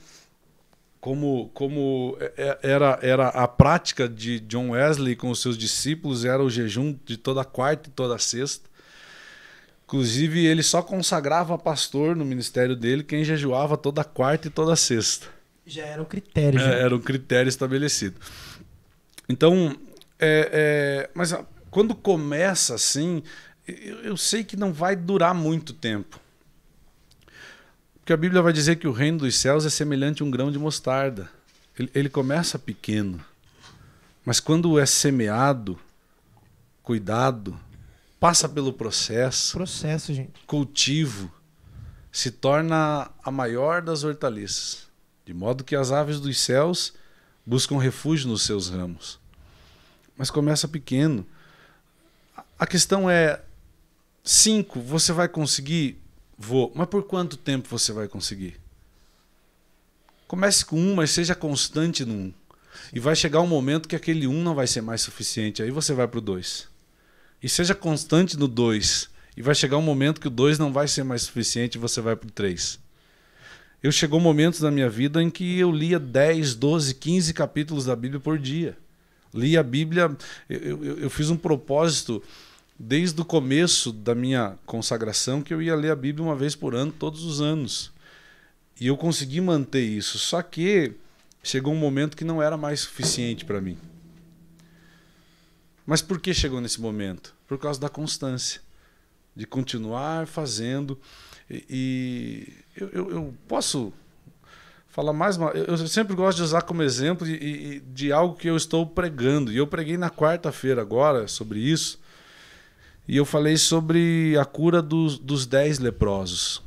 Como era a prática de John Wesley com os seus discípulos, era o jejum de toda quarta e toda sexta. Inclusive, ele só consagrava pastor no ministério dele quem jejuava toda quarta e toda sexta. Já era um critério. Era um critério estabelecido. Então, mas quando começa assim, eu sei que não vai durar muito tempo. Porque a Bíblia vai dizer que o reino dos céus é semelhante a um grão de mostarda. Ele começa pequeno, mas quando é semeado, cuidado, passa pelo processo, gente. cultivo, se torna a maior das hortaliças, de modo que as aves dos céus buscam refúgio nos seus ramos. Mas começa pequeno. A questão é, 5, você vai conseguir? Vou. Mas por quanto tempo você vai conseguir? Comece com 1, mas seja constante no 1. E vai chegar um momento que aquele 1 não vai ser mais suficiente. Aí você vai para o 2. E seja constante no 2. E vai chegar um momento que o 2 não vai ser mais suficiente e você vai para o 3. Chegou momentos na minha vida em que eu lia 10, 12, 15 capítulos da Bíblia por dia. Lia a Bíblia, eu fiz um propósito desde o começo da minha consagração que eu ia ler a Bíblia uma vez por ano, todos os anos. E eu consegui manter isso. Só que chegou um momento que não era mais suficiente para mim. Mas por que chegou nesse momento? Por causa da constância. De continuar fazendo. E eu posso falar mais uma... Eu sempre gosto de usar como exemplo de algo que eu estou pregando. E eu preguei na quarta-feira agora sobre isso. E eu falei sobre a cura dos 10 leprosos.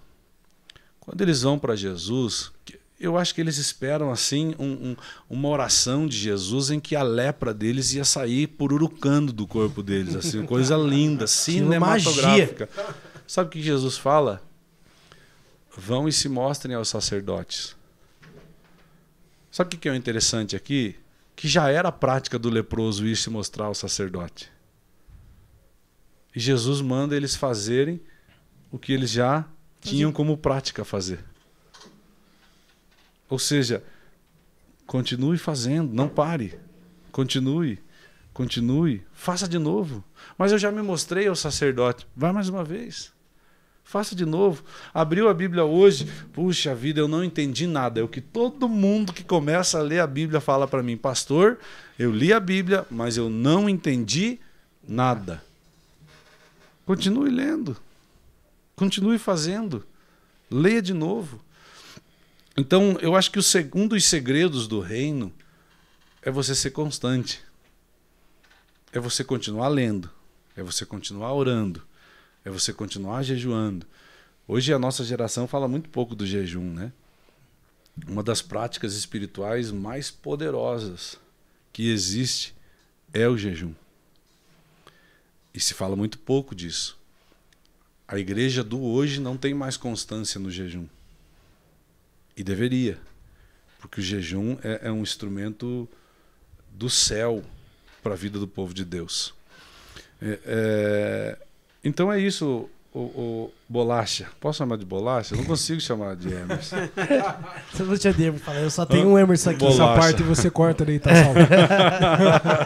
Quando eles vão para Jesus, eu acho que eles esperam assim uma oração de Jesus em que a lepra deles ia sair pururucando do corpo deles, assim, coisa linda, cinematográfica. Sabe o que Jesus fala? Vão e se mostrem aos sacerdotes. Sabe o que é o interessante aqui? Que já era a prática do leproso ir se mostrar ao sacerdote. E Jesus manda eles fazerem o que eles já tinham como prática fazer. Ou seja, continue fazendo, não pare. Continue, faça de novo. Mas eu já me mostrei ao sacerdote. Vai mais uma vez. Faça de novo. Abriu a Bíblia hoje. Puxa vida, eu não entendi nada. É o que todo mundo que começa a ler a Bíblia fala para mim. Pastor, eu li a Bíblia, mas eu não entendi nada. Continue lendo. Continue fazendo. Leia de novo. Então, eu acho que um dos segredos do reino é você ser constante. É você continuar lendo. É você continuar orando. É você continuar jejuando. Hoje a nossa geração fala muito pouco do jejum, né? Uma das práticas espirituais mais poderosas que existe é o jejum. E se fala muito pouco disso. A igreja do hoje não tem mais constância no jejum. E deveria. Porque o jejum é um instrumento do céu para a vida do povo de Deus. Então é isso, o Bolacha. Posso chamar de Bolacha? Eu não consigo chamar de Emerson. Você não tinha Emerson, falar. Eu só tenho um Emerson aqui. Essa parte você corta daí, tá salvo.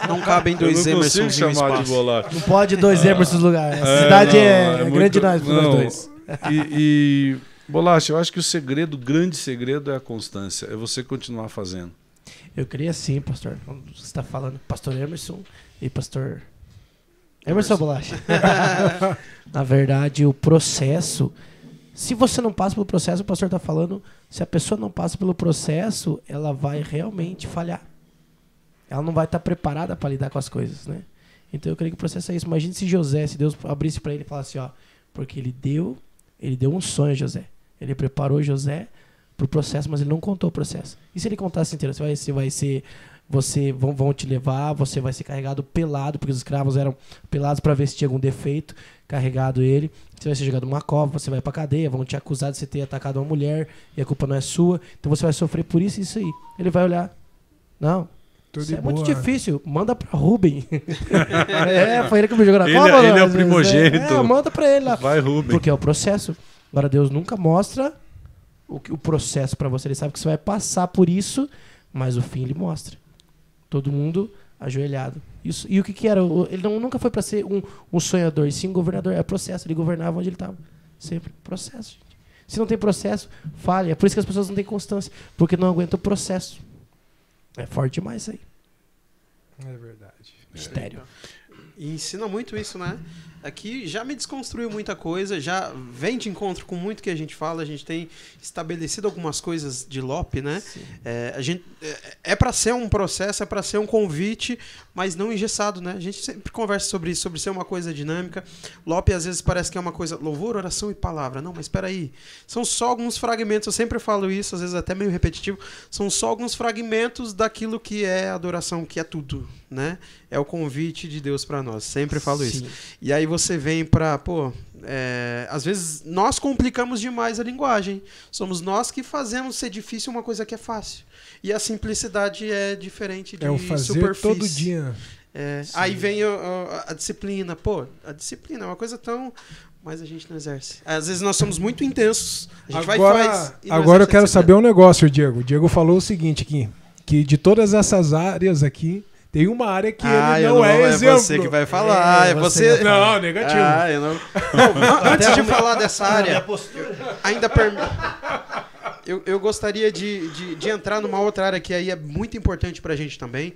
Não cabem dois Emersons Eu não em um consigo chamar de espaço. Bolacha. Não pode dois Emersons no lugar. A cidade é grande demais para nós dois. E Bolacha, eu acho que o grande segredo é a constância. É você continuar fazendo. Eu creio sim, pastor. Quando você está falando, pastor Emerson e pastor Emerson Bolacha. Na verdade, o processo, se você não passa pelo processo, o pastor está falando, se a pessoa não passa pelo processo, ela vai realmente falhar. Ela não vai estar preparada para lidar com as coisas, né? Então eu creio que o processo é isso. Imagine se José, se Deus abrisse para ele e falasse, ó, porque ele deu um sonho a José. Ele preparou José para o processo, mas ele não contou o processo. E se ele contasse inteiro, vão te levar, você vai ser carregado pelado, porque os escravos eram pelados para ver se tinha algum defeito, carregado ele, você vai ser jogado numa cova, você vai pra cadeia, vão te acusar de você ter atacado uma mulher, e a culpa não é sua, então você vai sofrer por isso e isso aí. Ele vai olhar, não, Tudo isso é boa. muito difícil, manda pra Ruben. Foi ele que me jogou na cova. Ele é o primogênito. Manda pra ele lá. Vai, Rubem. Porque é o processo. Agora Deus nunca mostra o processo pra você, ele sabe que você vai passar por isso, mas o fim ele mostra. Todo mundo ajoelhado. Isso. E o que era? Ele nunca foi para ser um sonhador, e sim um governador. É processo. Ele governava onde ele estava. Sempre. Processo, gente. Se não tem processo, falha. É por isso que as pessoas não têm constância. Porque não aguentam o processo. É forte demais isso aí. É verdade. Mistério. E ensina muito isso, né? Aqui já me desconstruiu muita coisa, já vem de encontro com muito que a gente fala, a gente tem estabelecido algumas coisas de Lope, né? A gente, é para ser um processo, é para ser um convite, mas não engessado, né? A gente sempre conversa sobre isso, sobre ser uma coisa dinâmica. Lope às vezes parece que é uma coisa, louvor, oração e palavra. Não, mas espera aí, são só alguns fragmentos, eu sempre falo isso, às vezes até meio repetitivo, são só alguns fragmentos daquilo que é adoração, que é tudo, né? É o convite de Deus para nós, sempre falo isso. E aí você vem para, às vezes nós complicamos demais a linguagem. Somos nós que fazemos ser difícil uma coisa que é fácil. E a simplicidade é diferente de o fazer superfície. todo dia. Aí vem a disciplina. A disciplina é uma coisa tão... Mas a gente não exerce. Às vezes nós somos muito intensos. A gente faz. Agora eu quero saber um negócio, Diego. O Diego falou o seguinte aqui, que de todas essas áreas aqui, tem uma área que ele não é exemplo. É você que vai falar. É você. Não, negativo. Eu não... Antes de falar dessa área, ainda eu gostaria de entrar numa outra área que aí é muito importante pra gente também,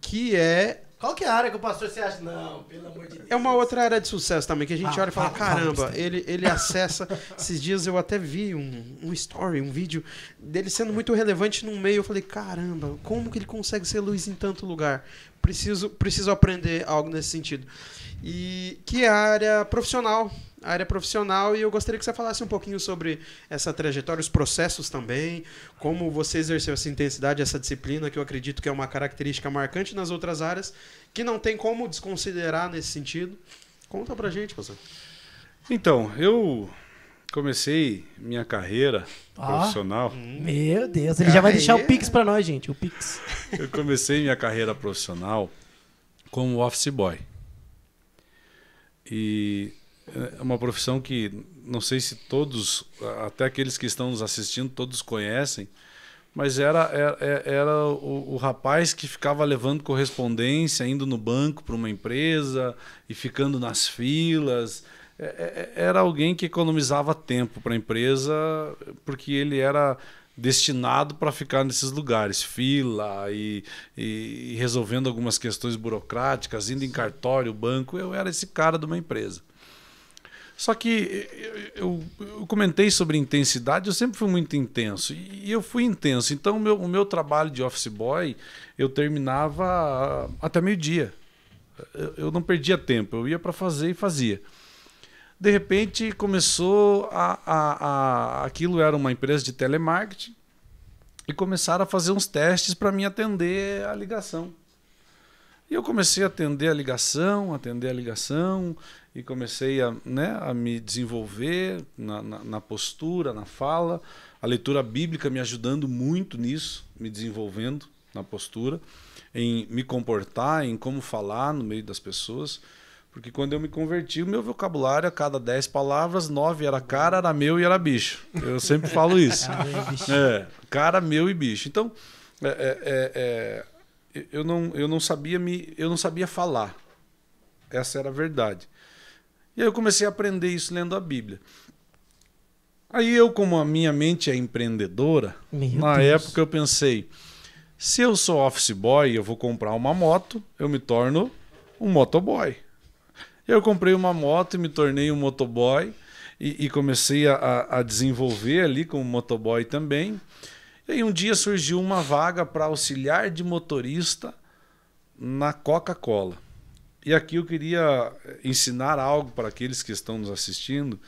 que é... Qual que é a área que o pastor você acha? Não, pelo amor de Deus. É uma outra área de sucesso também, que a gente olha e fala, caramba, ele acessa... Esses dias eu até vi um story, um vídeo dele sendo muito relevante num meio. Eu falei, caramba, como que ele consegue ser luz em tanto lugar? Preciso aprender algo nesse sentido. E que é a área profissional. E eu gostaria que você falasse um pouquinho sobre essa trajetória, os processos também, como você exerceu essa intensidade, essa disciplina, que eu acredito que é uma característica marcante nas outras áreas, que não tem como desconsiderar nesse sentido. Conta pra gente, pastor. Então, eu comecei minha carreira profissional. Meu Deus, ele já vai deixar o Pix pra nós, gente. O Pix. Eu comecei minha carreira profissional como office boy. E é uma profissão que não sei se todos, até aqueles que estão nos assistindo, todos conhecem, mas era o rapaz que ficava levando correspondência, indo no banco para uma empresa e ficando nas filas. Era alguém que economizava tempo para a empresa, porque ele era destinado para ficar nesses lugares, fila e resolvendo algumas questões burocráticas, indo em cartório, banco. Eu era esse cara de uma empresa. Só que eu comentei sobre intensidade, eu sempre fui muito intenso. E eu fui intenso. Então, o meu trabalho de office boy, eu terminava até meio-dia. Eu não perdia tempo, eu ia para fazer e fazia. De repente, começou aquilo era uma empresa de telemarketing e começaram a fazer uns testes para mim atender a ligação. E eu comecei a atender a ligação, e comecei a me desenvolver na postura, na fala, a leitura bíblica me ajudando muito nisso, me desenvolvendo na postura, em me comportar, em como falar no meio das pessoas. Porque quando eu me converti, o meu vocabulário, a cada 10 palavras, 9 era cara, era meu e era bicho. Eu sempre falo isso. Cara, meu e bicho. Então, eu não sabia falar. Essa era a verdade. E aí eu comecei a aprender isso lendo a Bíblia. Aí eu, como a minha mente é empreendedora, na época eu pensei, se eu sou office boy, eu vou comprar uma moto, eu me torno um motoboy. Eu comprei uma moto e me tornei um motoboy e comecei a desenvolver ali como motoboy também. E aí um dia surgiu uma vaga para auxiliar de motorista na Coca-Cola. E aqui eu queria ensinar algo para aqueles que estão nos assistindo,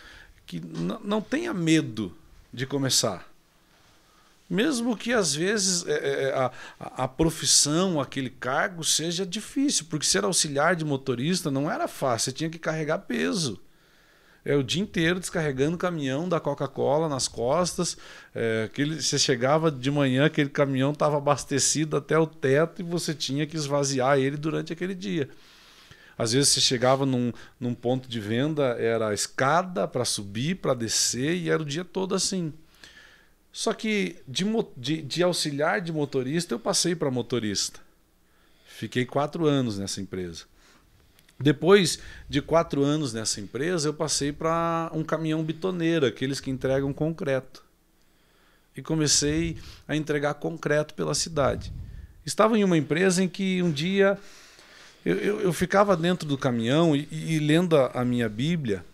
que não tenha medo de começar. Mesmo que às vezes a profissão, aquele cargo seja difícil, porque ser auxiliar de motorista não era fácil, você tinha que carregar peso. O dia inteiro descarregando o caminhão da Coca-Cola nas costas. Você chegava de manhã, aquele caminhão estava abastecido até o teto e você tinha que esvaziar ele durante aquele dia. Às vezes você chegava num ponto de venda, era a escada para subir, para descer, e era o dia todo assim. Só que de auxiliar de motorista eu passei para motorista. Fiquei 4 anos nessa empresa. Depois de 4 anos nessa empresa, eu passei para um caminhão bitoneiro, aqueles que entregam concreto. E comecei a entregar concreto pela cidade. Estava em uma empresa em que um dia eu ficava dentro do caminhão e lendo a minha Bíblia.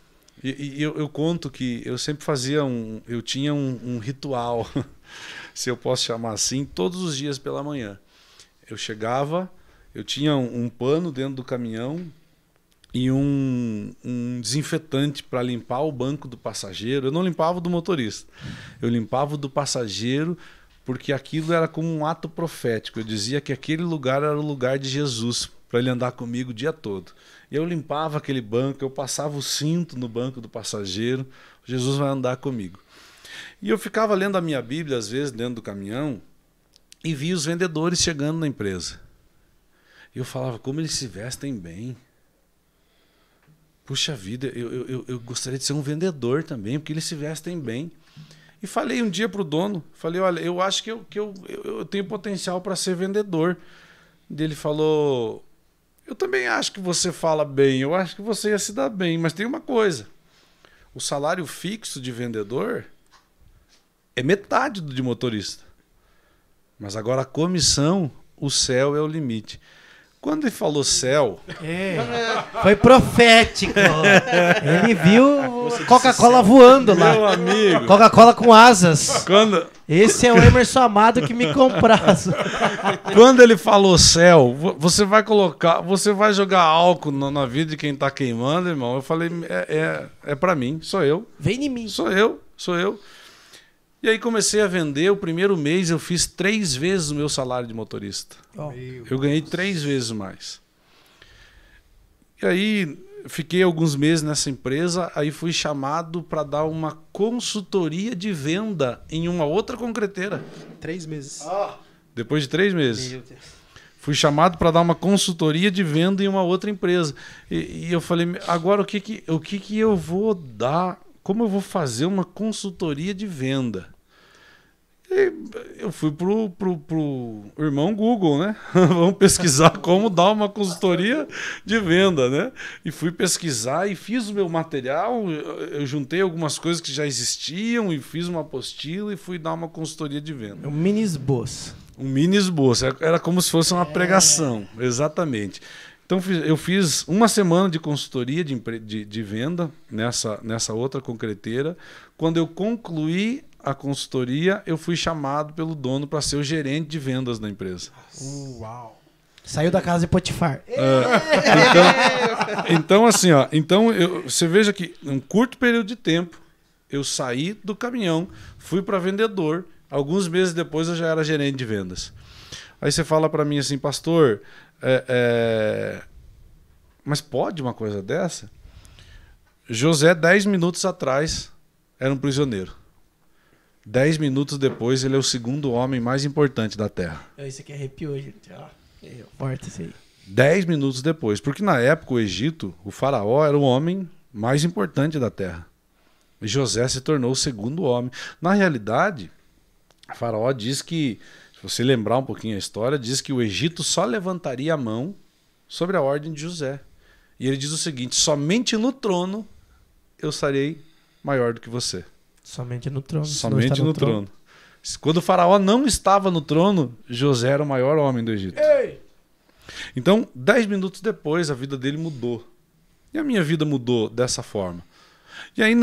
E eu conto que eu sempre fazia eu tinha um ritual, se eu posso chamar assim, todos os dias pela manhã. Eu chegava, eu tinha um pano dentro do caminhão e um desinfetante para limpar o banco do passageiro. Eu não limpava o do motorista, eu limpava o do passageiro, porque aquilo era como um ato profético. Eu dizia que aquele lugar era o lugar de Jesus, para ele andar comigo o dia todo. Eu limpava aquele banco, eu passava o cinto no banco do passageiro, Jesus vai andar comigo. E eu ficava lendo a minha Bíblia, às vezes, dentro do caminhão, e via os vendedores chegando na empresa. E eu falava, como eles se vestem bem. Puxa vida, eu gostaria de ser um vendedor também, porque eles se vestem bem. E falei um dia para o dono, falei, olha, eu acho que eu tenho potencial para ser vendedor. E ele falou, eu também acho que você fala bem, eu acho que você ia se dar bem, mas tem uma coisa, o salário fixo de vendedor é metade do de motorista. Mas agora a comissão, o céu é o limite. Quando ele falou céu... foi profético. Ele viu Coca-Cola voando lá. Meu amigo. Coca-Cola com asas. Esse é o Emerson Amado que me comprasse. Quando ele falou céu, você vai jogar álcool na vida de quem tá queimando, irmão. Eu falei, é para mim, sou eu. Vem em mim. Sou eu. E aí comecei a vender. O primeiro mês eu fiz 3 vezes o meu salário de motorista. Eu ganhei 3 vezes mais. E aí fiquei alguns meses nessa empresa, aí fui chamado para dar uma consultoria de venda em uma outra concreteira. 3 meses. Depois de 3 meses. Meu Deus. Fui chamado para dar uma consultoria de venda em uma outra empresa. E eu falei, agora o que eu vou dar? Como eu vou fazer uma consultoria de venda? E eu fui pro irmão Google, né? Vamos pesquisar como dar uma consultoria de venda, né? E fui pesquisar e fiz o meu material. Eu juntei algumas coisas que já existiam e fiz uma apostila e fui dar uma consultoria de venda. Um mini esboço. Um mini esboço. Era como se fosse uma pregação, exatamente. Então eu fiz uma semana de consultoria de venda nessa outra concreteira. Quando eu concluí a consultoria, eu fui chamado pelo dono para ser o gerente de vendas da empresa. Uau! Saiu da casa de Potifar. Então assim, ó, você veja que em um curto período de tempo eu saí do caminhão, fui para vendedor. Alguns meses depois eu já era gerente de vendas. Aí você fala para mim assim, pastor, mas pode uma coisa dessa? José, 10 minutos atrás, era um prisioneiro. 10 minutos depois, ele é o segundo homem mais importante da Terra. Isso aqui arrepiou, gente. Forte isso aí. 10 minutos depois. Porque na época, o Egito, o faraó era o homem mais importante da Terra. E José se tornou o segundo homem. Na realidade, o faraó diz que, se você lembrar um pouquinho a história, diz que o Egito só levantaria a mão sobre a ordem de José. E ele diz o seguinte, somente no trono eu serei maior do que você. Somente no trono. Somente no trono. Quando o faraó não estava no trono, José era o maior homem do Egito. Ei! Então, 10 minutos depois, a vida dele mudou. E a minha vida mudou dessa forma. E aí,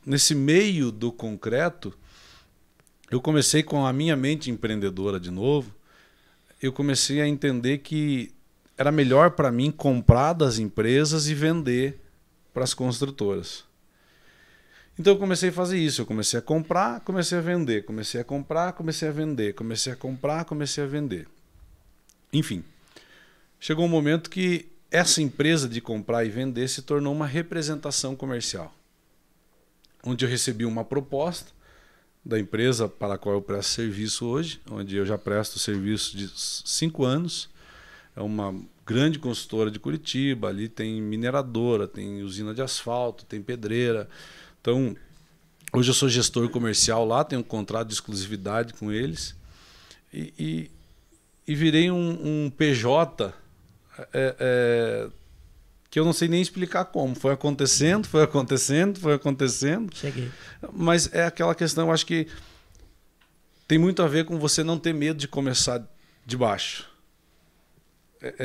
nesse meio do concreto, eu comecei com a minha mente empreendedora de novo. Eu comecei a entender que era melhor para mim comprar das empresas e vender para as construtoras. Então eu comecei a fazer isso. Eu comecei a comprar, comecei a vender. Comecei a comprar, comecei a vender. Comecei a comprar, comecei a vender. Enfim, chegou um momento que essa empresa de comprar e vender se tornou uma representação comercial, onde eu recebi uma proposta da empresa para a qual eu presto serviço hoje, onde eu já presto serviço de 5 anos. É uma grande consultora de Curitiba, ali tem mineradora, tem usina de asfalto, tem pedreira. Então, hoje eu sou gestor comercial lá, tenho um contrato de exclusividade com eles e virei um PJ que eu não sei nem explicar como. Foi acontecendo, foi acontecendo, foi acontecendo. Cheguei. Mas é aquela questão, eu acho que tem muito a ver com você não ter medo de começar de baixo.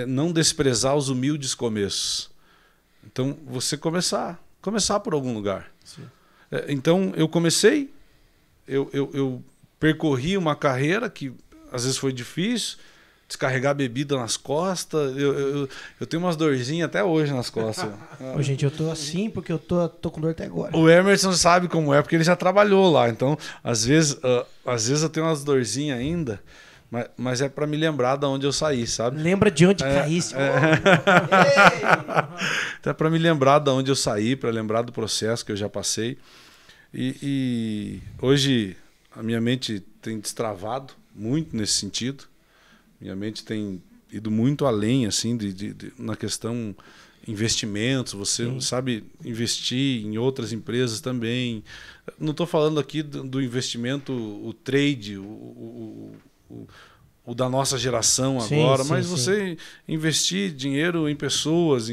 Não desprezar os humildes começos. Então, você começar por algum lugar. Então, eu comecei, eu percorri uma carreira que às vezes foi difícil, descarregar bebida nas costas. Eu tenho umas dorzinhas até hoje nas costas. Ô, gente, eu tô assim porque eu tô com dor até agora. O Emerson sabe como é, porque ele já trabalhou lá. Então, às vezes eu tenho umas dorzinhas ainda, mas é para me lembrar de onde eu saí, sabe? Lembra de onde caísse. Então é para me lembrar de onde eu saí, para lembrar do processo que eu já passei. E hoje a minha mente tem destravado muito nesse sentido. Minha mente tem ido muito além, assim, na questão investimentos. Você sabe investir em outras empresas também. Não estou falando aqui do investimento, o trade, o da nossa geração agora, mas você investir dinheiro em pessoas,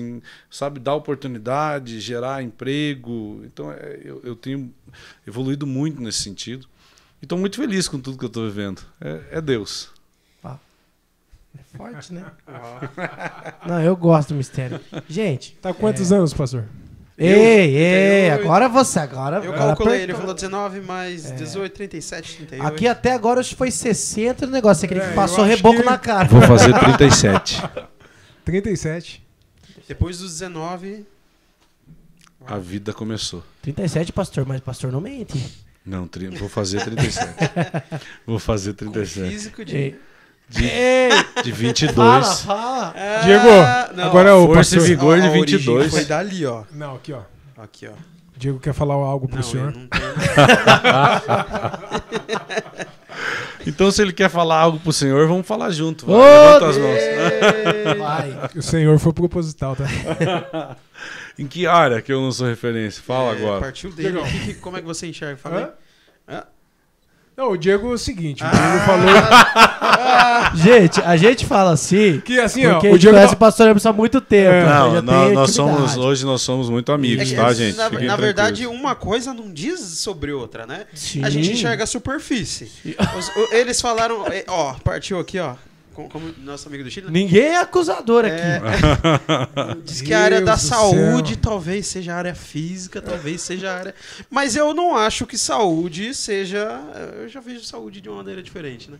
sabe, dar oportunidade, gerar emprego. Então, eu tenho evoluído muito nesse sentido. E estou muito feliz com tudo que eu estou vivendo. É Deus. É forte, né? Não, eu gosto do mistério. Gente. Tá quantos anos, pastor? Ei, agora você. Eu calculei, ele falou 19 mais 18, 37, 38. Aqui até agora foi 60 no negócio. Você queria que passou reboco na cara. Vou fazer 37. 37. Depois dos 19... A vida começou. 37, pastor, mas pastor não mente. Não, vou fazer 37. Vou fazer 37. Com físico de 22. Fala. Diego, agora é o Força pastor. e vigor de A origem 22. foi dali, ó. Não, aqui, ó. Aqui, ó. Diego quer falar algo pro Não, senhor? eu não tenho... Então, se ele quer falar algo pro senhor, vamos falar junto. Vai, Ô, levanta as mãos. Vai. O senhor foi proposital, tá? Em que área que eu não sou referência? Fala agora. Partiu dele. Como é que você enxerga? Fala aí. Não, o Diego é o seguinte, o Diego falou... Gente, a gente fala assim... Que assim, ó, porque o a gente Diego conhece tá... o pastor Emerson há muito tempo. Hoje nós somos muito amigos, tá, gente? Na verdade, uma coisa não diz sobre outra, né? Sim. A gente enxerga a superfície. Eles falaram... Ó, partiu aqui, ó. como nosso amigo do Chile, né? Ninguém é acusador aqui. Diz que a área da Deus do saúde céu. talvez seja a área física, talvez seja a área... Mas eu não acho que saúde seja... Eu já vejo saúde de uma maneira diferente, né?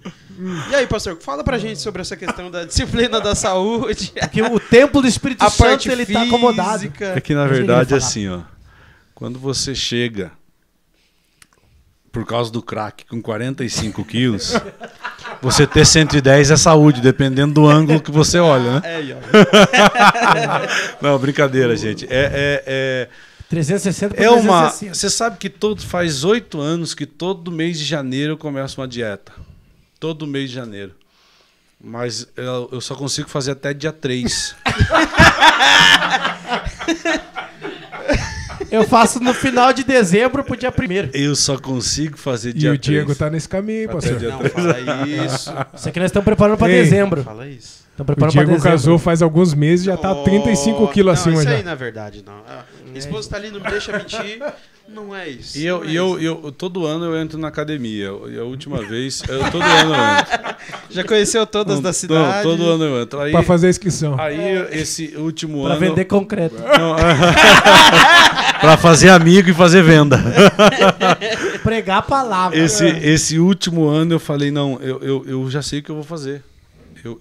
E aí, pastor, fala pra gente sobre essa questão da disciplina da saúde. Porque o templo do Espírito A Santo, parte ele tá acomodado. física. É que, na Mas verdade, ninguém é fala. assim, ó. Quando você chega, por causa do crack, com 45 quilos, você ter 110 é saúde, dependendo do ângulo que você olha, né? É, aí, ó. Não, brincadeira, gente. 360 por É uma. 360. Você sabe que faz 8 anos que todo mês de janeiro eu começo uma dieta. Todo mês de janeiro. Mas eu só consigo fazer até dia 3. Eu faço no final de dezembro pro dia 1º. Eu só consigo fazer E dia o 3. Diego tá nesse caminho, hein, pastor. dia Não, fala isso. Isso aqui nós estamos preparando pra Ei. dezembro. Fala isso. Estamos O preparando pra Diego dezembro. casou faz alguns meses e já tá 35 quilos não, acima isso já. aí não é verdade, não. Minha esposa tá ali, não me deixa mentir. Não é isso. E não é isso. eu todo ano eu entro na academia. E a última vez, todo ano eu entro. Já conheceu todas da cidade? Não, todo ano eu entro. Aí, Pra fazer a inscrição. esse último Pra ano. vender concreto. Não, pra fazer amigo e fazer venda. Pregar a palavra. Esse último ano eu falei, não, eu já sei o que eu vou fazer.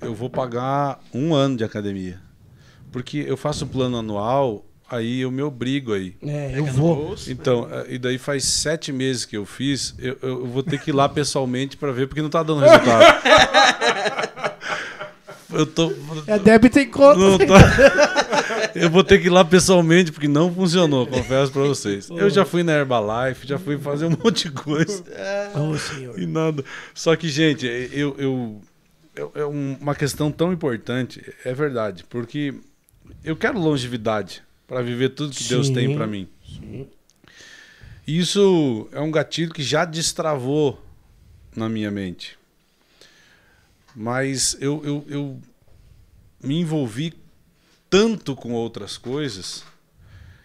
Eu vou pagar 1 ano de academia. Porque eu faço plano anual, aí eu me obrigo aí. Eu vou. Então, e daí faz 7 meses que eu fiz, eu vou ter que ir lá pessoalmente para ver, porque não tá dando resultado. Eu tô... É débito em conta. Não tá... Eu vou ter que ir lá pessoalmente, porque não funcionou, confesso pra vocês. Eu já fui na Herbalife, já fui fazer um monte de coisa. Ô, senhor. E nada. Só que, gente, é uma questão tão importante, é verdade, porque eu quero longevidade para viver tudo que Deus tem para mim. Sim. Isso é um gatilho que já destravou na minha mente. Mas eu me envolvi tanto com outras coisas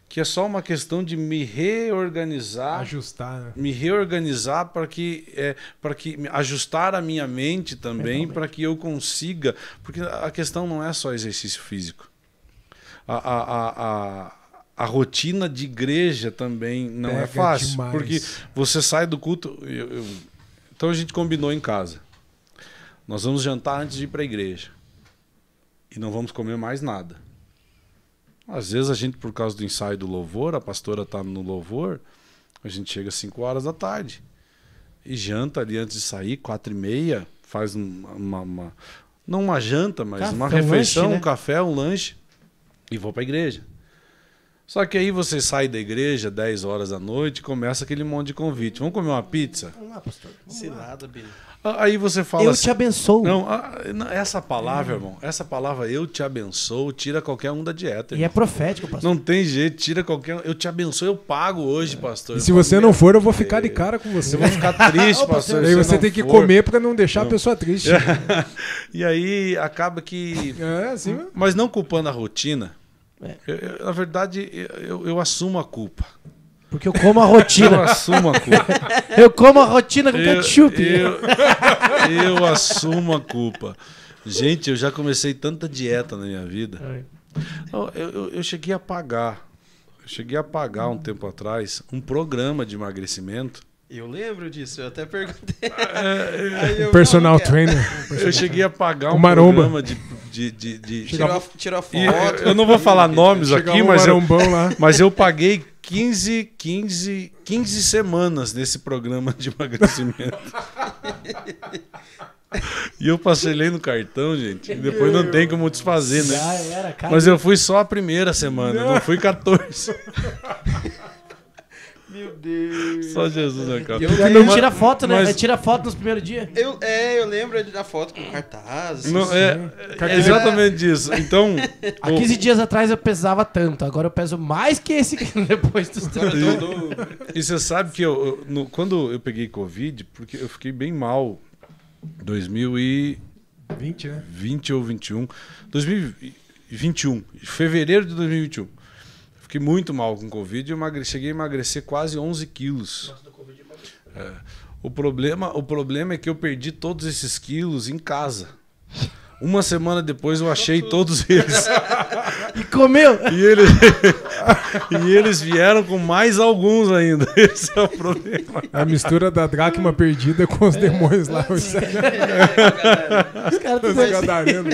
que é só uma questão de me reorganizar. Ajustar, né? Me reorganizar para que ajustar a minha mente também para que eu consiga, porque a questão não é só exercício físico. A rotina de igreja também não é Pega fácil, demais. porque você sai do culto. Então a gente combinou em casa. Nós vamos jantar antes de ir para a igreja e não vamos comer mais nada. Às vezes a gente, por causa do ensaio do louvor, a pastora está no louvor, a gente chega às 5 horas da tarde e janta ali antes de sair, 4h30, faz não uma janta, mas Café, uma um refeição, lanche, né? um café, um lanche e vou para a igreja. Só que aí você sai da igreja 10 horas da noite e começa aquele monte de convite. Vamos comer uma pizza? Vamos lá, pastor. Vamos lá. Cilada, Billy. Aí você fala Eu assim, te abençoo. não, essa palavra, irmão, essa palavra eu te abençoo, tira qualquer um da dieta. E é irmão. profético, pastor. Não tem jeito, tira qualquer um. Eu te abençoo, eu pago hoje, pastor. E se você não for, eu vou ficar de cara com você. Eu vou ficar triste, pastor. Aí se você não tem que for. comer pra não deixar a pessoa triste. E aí acaba que. É, assim, né? Mas não culpando a rotina. É. Na verdade, eu assumo a culpa. Porque eu como a Eu rotina. assumo a culpa. Eu como a rotina com ketchup. Eu assumo a culpa. Gente, eu já comecei tanta dieta na minha vida. Eu cheguei a pagar. Eu cheguei a pagar um tempo atrás um programa de emagrecimento. Eu lembro disso, eu até perguntei. Personal Não, trainer. Eu cheguei a pagar O um maromba. programa de Tirou a foto. E eu não vou falar nomes Chegar aqui, um mas marombão lá. eu paguei 15 semanas nesse programa de emagrecimento. E eu parcelei no cartão, gente. E depois não tem como desfazer, né? Já era, cara. Mas eu fui só a primeira semana, não fui 14. Meu Deus. Só Jesus na cara. Não tira foto, né? mas- Tira foto nos primeiros dias. Eu lembro da foto com cartaz. Não, assim. é exatamente isso. Então, Há 15 dias atrás eu pesava tanto. Agora eu peso mais que esse depois dos Agora eu tô e você sabe que quando eu peguei Covid, porque eu fiquei bem mal 2020 20, né? ou 21, 2021, fevereiro de 2021. Fiquei muito mal com Covid e cheguei a emagrecer quase 11 quilos. O problema é que eu perdi todos esses quilos em casa. Uma semana depois eu achei todos eles. E comeu! E eles vieram com mais alguns ainda. Esse é o problema. A mistura da dracma perdida com os demônios lá. Os caras tudo Gadareno.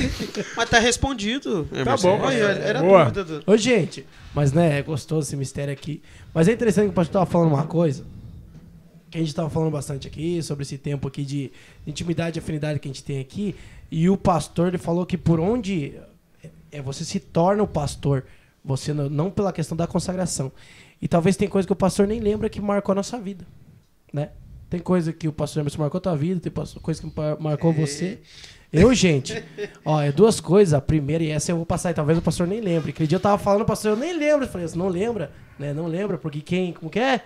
Mas tá respondido. Tá bom. Olha, era Boa. dúvida do... Ô, gente, mas né, é gostoso esse mistério aqui. Mas é interessante que o pastor tava falando uma coisa, que a gente tava falando bastante aqui, sobre esse tempo aqui de intimidade e afinidade que a gente tem aqui. E o pastor, ele falou que por onde você se torna o pastor, você não pela questão da consagração. E talvez tem coisa que o pastor nem lembra que marcou a nossa vida, né? Tem coisa que o pastor Emerson marcou a tua vida, tem coisa que marcou você. Eu, gente, ó, é duas coisas. A primeira, e essa eu vou passar, e talvez o pastor nem lembre. Aquele dia eu tava falando, o pastor, eu nem lembro. Eu falei assim, não lembra? Né? Não lembra, porque como que é?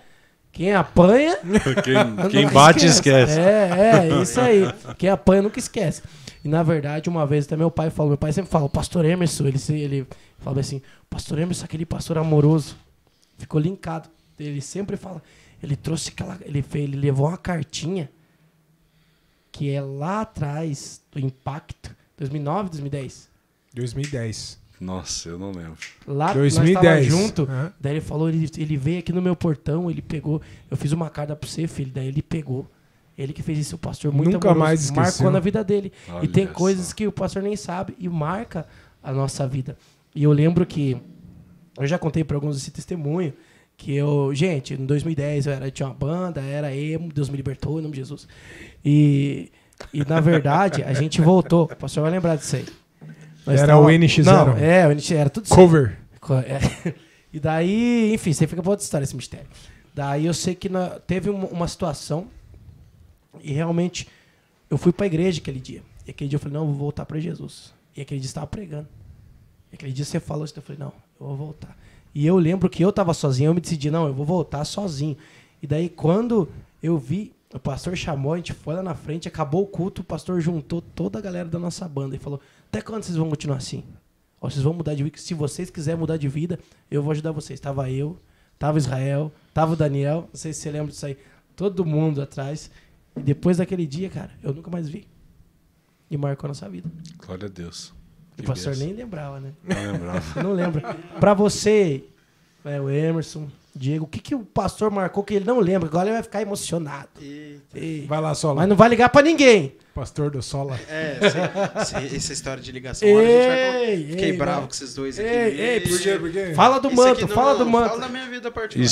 Quem apanha... Quem bate, esquece. É, isso aí. Quem apanha nunca esquece. E, na verdade, uma vez até meu pai sempre fala, o pastor Emerson, ele fala assim, pastor Emerson, aquele pastor amoroso, ficou linkado. Ele sempre fala, ele trouxe ele levou uma cartinha que é lá atrás do Impacto, 2009, 2010. 2010. Nossa, eu não lembro. Lá 2010. nós tava junto, Uhum. daí ele falou, ele veio aqui no meu portão, ele pegou, eu fiz uma carta pra você, filho, daí ele pegou. Ele que fez isso, o pastor muito Nunca amoroso, mais esqueceu. marcou na vida dele. Olha E tem só. coisas que o pastor nem sabe e marca a nossa vida. E eu lembro que, eu já contei para alguns esse testemunho, que gente, em 2010 eu tinha uma banda, era emo, Deus me libertou, em nome de Jesus. E na verdade, a gente voltou, o pastor vai lembrar disso aí. Era o NX0. Não, o NX0, era tudo isso. Cover. É. E daí, enfim, você fica pra outra história esse mistério. Daí eu sei que teve uma situação e realmente eu fui pra igreja aquele dia. E aquele dia eu falei, não, eu vou voltar pra Jesus. E aquele dia você estava pregando. E aquele dia você falou isso, eu falei, não, eu vou voltar. E eu lembro que eu tava sozinho, eu me decidi, não, eu vou voltar sozinho. E daí quando eu vi, o pastor chamou, a gente foi lá na frente, acabou o culto, o pastor juntou toda a galera da nossa banda e falou, até quando vocês vão continuar assim? Ó, vocês vão mudar de vida, se vocês quiserem mudar de vida, eu vou ajudar vocês. Tava eu, tava Israel, tava o Daniel, não sei se você lembra disso aí, todo mundo atrás. E depois daquele dia, cara, eu nunca mais vi. E marcou a nossa vida. Glória a Deus. O pastor nem lembrava, né? Não lembrava. Você não lembra. Pra você, o Emerson, Diego, o que o pastor marcou que ele não lembra? Agora ele vai ficar emocionado. Ei. Vai lá, Sola. Mas não vai ligar pra ninguém. Pastor do Sola. Essa história de ligação. Agora a gente vai... Fiquei bravo não. com esses dois aqui. Ei, Por quê? Por quê? Fala do Isso manto, aqui não, fala do manto. Fala da minha vida particular.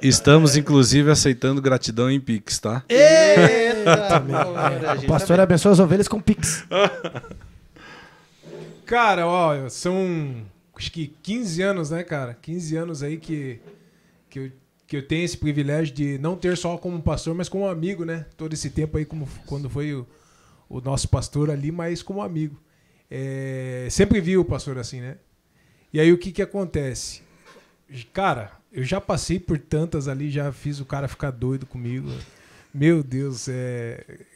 Estamos, inclusive, aceitando gratidão em Pix, tá? Eita, porra, O pastor abençoa as ovelhas com Pix. Cara, ó, são acho que 15 anos, né, cara? 15 anos aí que eu tenho esse privilégio de não ter só como pastor, mas como amigo, né? Todo esse tempo aí, como quando foi o nosso pastor ali, mas como amigo. Sempre vi o pastor assim, né? E aí o que acontece? Cara, eu já passei por tantas ali, já fiz o cara ficar doido comigo. Meu Deus,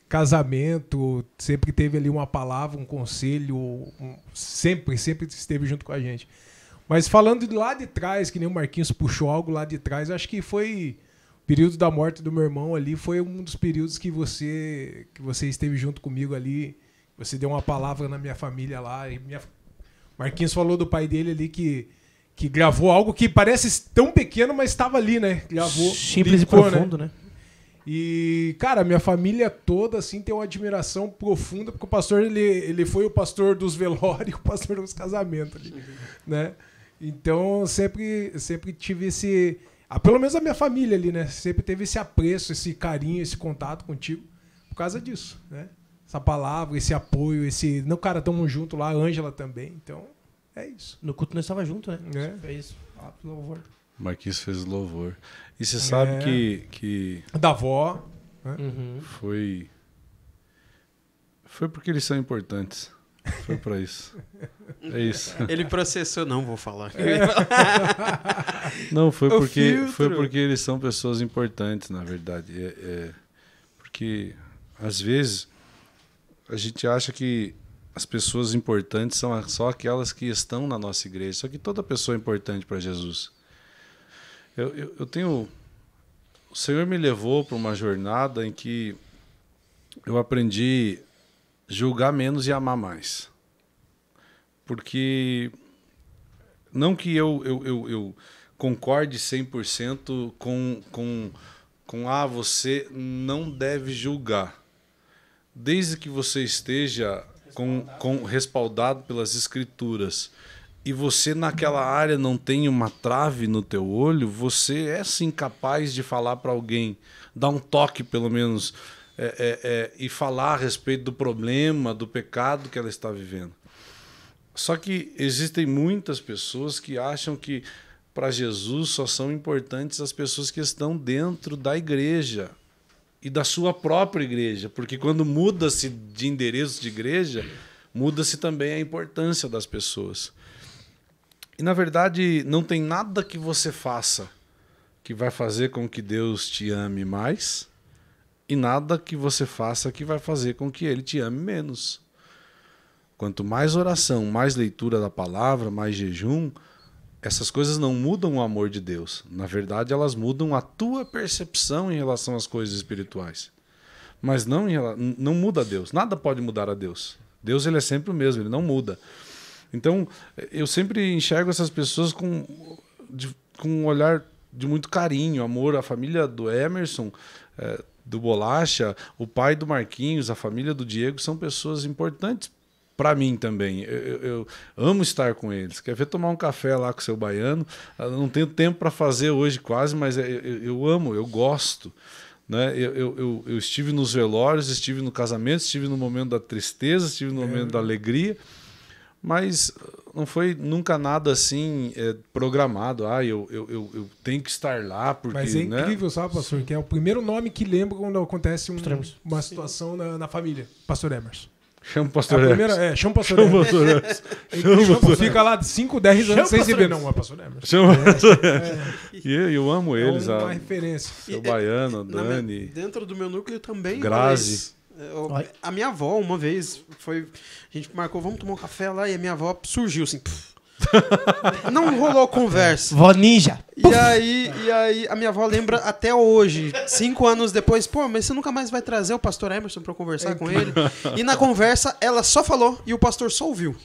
casamento, sempre teve ali uma palavra, um conselho, sempre esteve junto com a gente. Mas falando de lá de trás, que nem o Marquinhos puxou algo lá de trás, acho que foi o período da morte do meu irmão ali, foi um dos períodos que você esteve junto comigo ali, você deu uma palavra na minha família lá, e Marquinhos falou do pai dele ali que gravou algo que parece tão pequeno, mas estava ali, né? Gravou, Simples linkou, e profundo, né? E, cara, minha família toda, assim, tem uma admiração profunda, porque o pastor, ele foi o pastor dos velórios e o pastor dos casamentos ali, né? Então, sempre tive esse... pelo menos a minha família ali, né? Sempre teve esse apreço, esse carinho, esse contato contigo, por causa disso, né? Essa palavra, esse apoio, esse... Não, cara, tamo junto lá, a Ângela também, então, é isso. No culto nós estávamos juntos, né? É. É isso. Louvor. Marquinhos fez louvor. E você sabe que Da avó, né? Uhum. foi porque eles são importantes. Foi pra isso. É isso. Ele processou, não vou falar. Não, foi O porque filtro. eles são pessoas importantes, na verdade. Porque, às vezes, a gente acha que as pessoas importantes são só aquelas que estão na nossa igreja. Só que toda pessoa é importante para Jesus. Eu tenho... O Senhor me levou para uma jornada em que eu aprendi julgar menos e amar mais. Porque não que eu concorde 100% com você não deve julgar. Desde que você esteja respaldado pelas escrituras e você naquela área não tem uma trave no teu olho, você é sim capaz de falar para alguém, dar um toque pelo menos, e falar a respeito do problema, do pecado que ela está vivendo. Só que existem muitas pessoas que acham que para Jesus só são importantes as pessoas que estão dentro da igreja e da sua própria igreja, porque quando muda-se de endereço de igreja, muda-se também a importância das pessoas. E, na verdade, não tem nada que você faça que vai fazer com que Deus te ame mais e nada que você faça que vai fazer com que Ele te ame menos. Quanto mais oração, mais leitura da palavra, mais jejum, essas coisas não mudam o amor de Deus. Na verdade, elas mudam a tua percepção em relação às coisas espirituais. Mas não muda a Deus. Nada pode mudar a Deus. Deus ele é sempre o mesmo, ele não muda. Então, eu sempre enxergo essas pessoas com um olhar de muito carinho, amor. A família do Emerson, do Bolacha, o pai do Marquinhos, a família do Diego, são pessoas importantes para mim também. Eu amo estar com eles. Quer ver tomar um café lá com o seu baiano? Eu não tenho tempo para fazer hoje quase, mas eu amo, eu gosto. Né? Eu estive nos velórios, estive no casamento, estive no momento da tristeza, estive no momento da alegria. Mas não foi nunca nada assim programado. Eu tenho que estar lá. Porque, mas é incrível, sabe, pastor? Que é o primeiro nome que lembra quando acontece uma situação na família. Pastor Emerson. Chama o pastor Emerson. Chama o pastor Emerson. Fica lá de 5, 10 anos sem se ver. Não, é pastor Emerson. Chama o pastor Emerson. E eu amo eles. É uma referência. Seu Baiano, Dani. Dentro do meu núcleo também. Grazi. A minha avó, uma vez, a gente marcou, vamos tomar um café lá, e a minha avó surgiu assim. Não rolou conversa. Vó ninja. E aí a minha avó lembra até hoje, 5 anos depois, pô, mas você nunca mais vai trazer o pastor Emerson pra eu conversar com ele? E na conversa, ela só falou e o pastor só ouviu.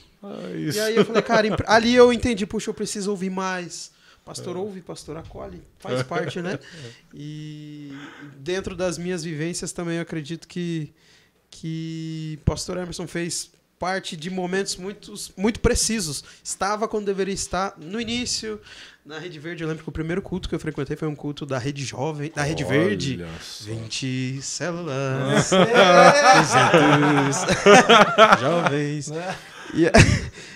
E aí eu falei, cara, ali eu entendi, puxa, eu preciso ouvir mais. Pastor ouve, pastor acolhe, faz parte, né? E dentro das minhas vivências também eu acredito que pastor Emerson fez parte de momentos muito precisos. Estava quando deveria estar no início, na Rede Verde. Eu lembro que o primeiro culto que eu frequentei foi um culto da Rede Jovem, da Rede Verde. 20 células, 200 jovens.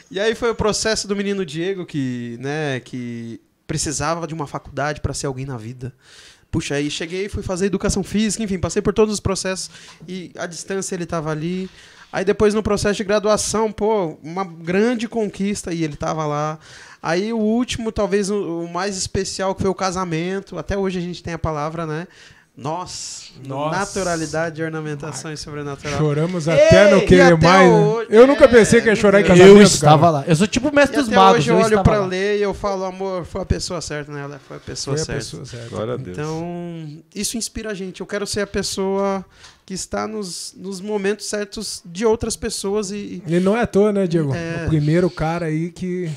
E aí foi o processo do menino Diego que precisava de uma faculdade para ser alguém na vida. Puxa, aí cheguei, fui fazer educação física, enfim, passei por todos os processos e à distância ele estava ali. Aí depois no processo de graduação, pô, uma grande conquista e ele estava lá. Aí o último, talvez o mais especial, que foi o casamento. Até hoje a gente tem a palavra, né? Nossa. Naturalidade, ornamentação e sobrenatural. Choramos até não querer mais. Hoje, eu nunca pensei que ia chorar em casamento. Eu estava lá. Eu sou tipo o mestre dos magos. Hoje eu olho pra ler e eu falo, amor, foi a pessoa certa, né? Ela foi a pessoa certa. Glória a Deus. Então, isso inspira a gente. Eu quero ser a pessoa que está nos momentos certos de outras pessoas. E não é à toa, né, Diego? O primeiro cara aí que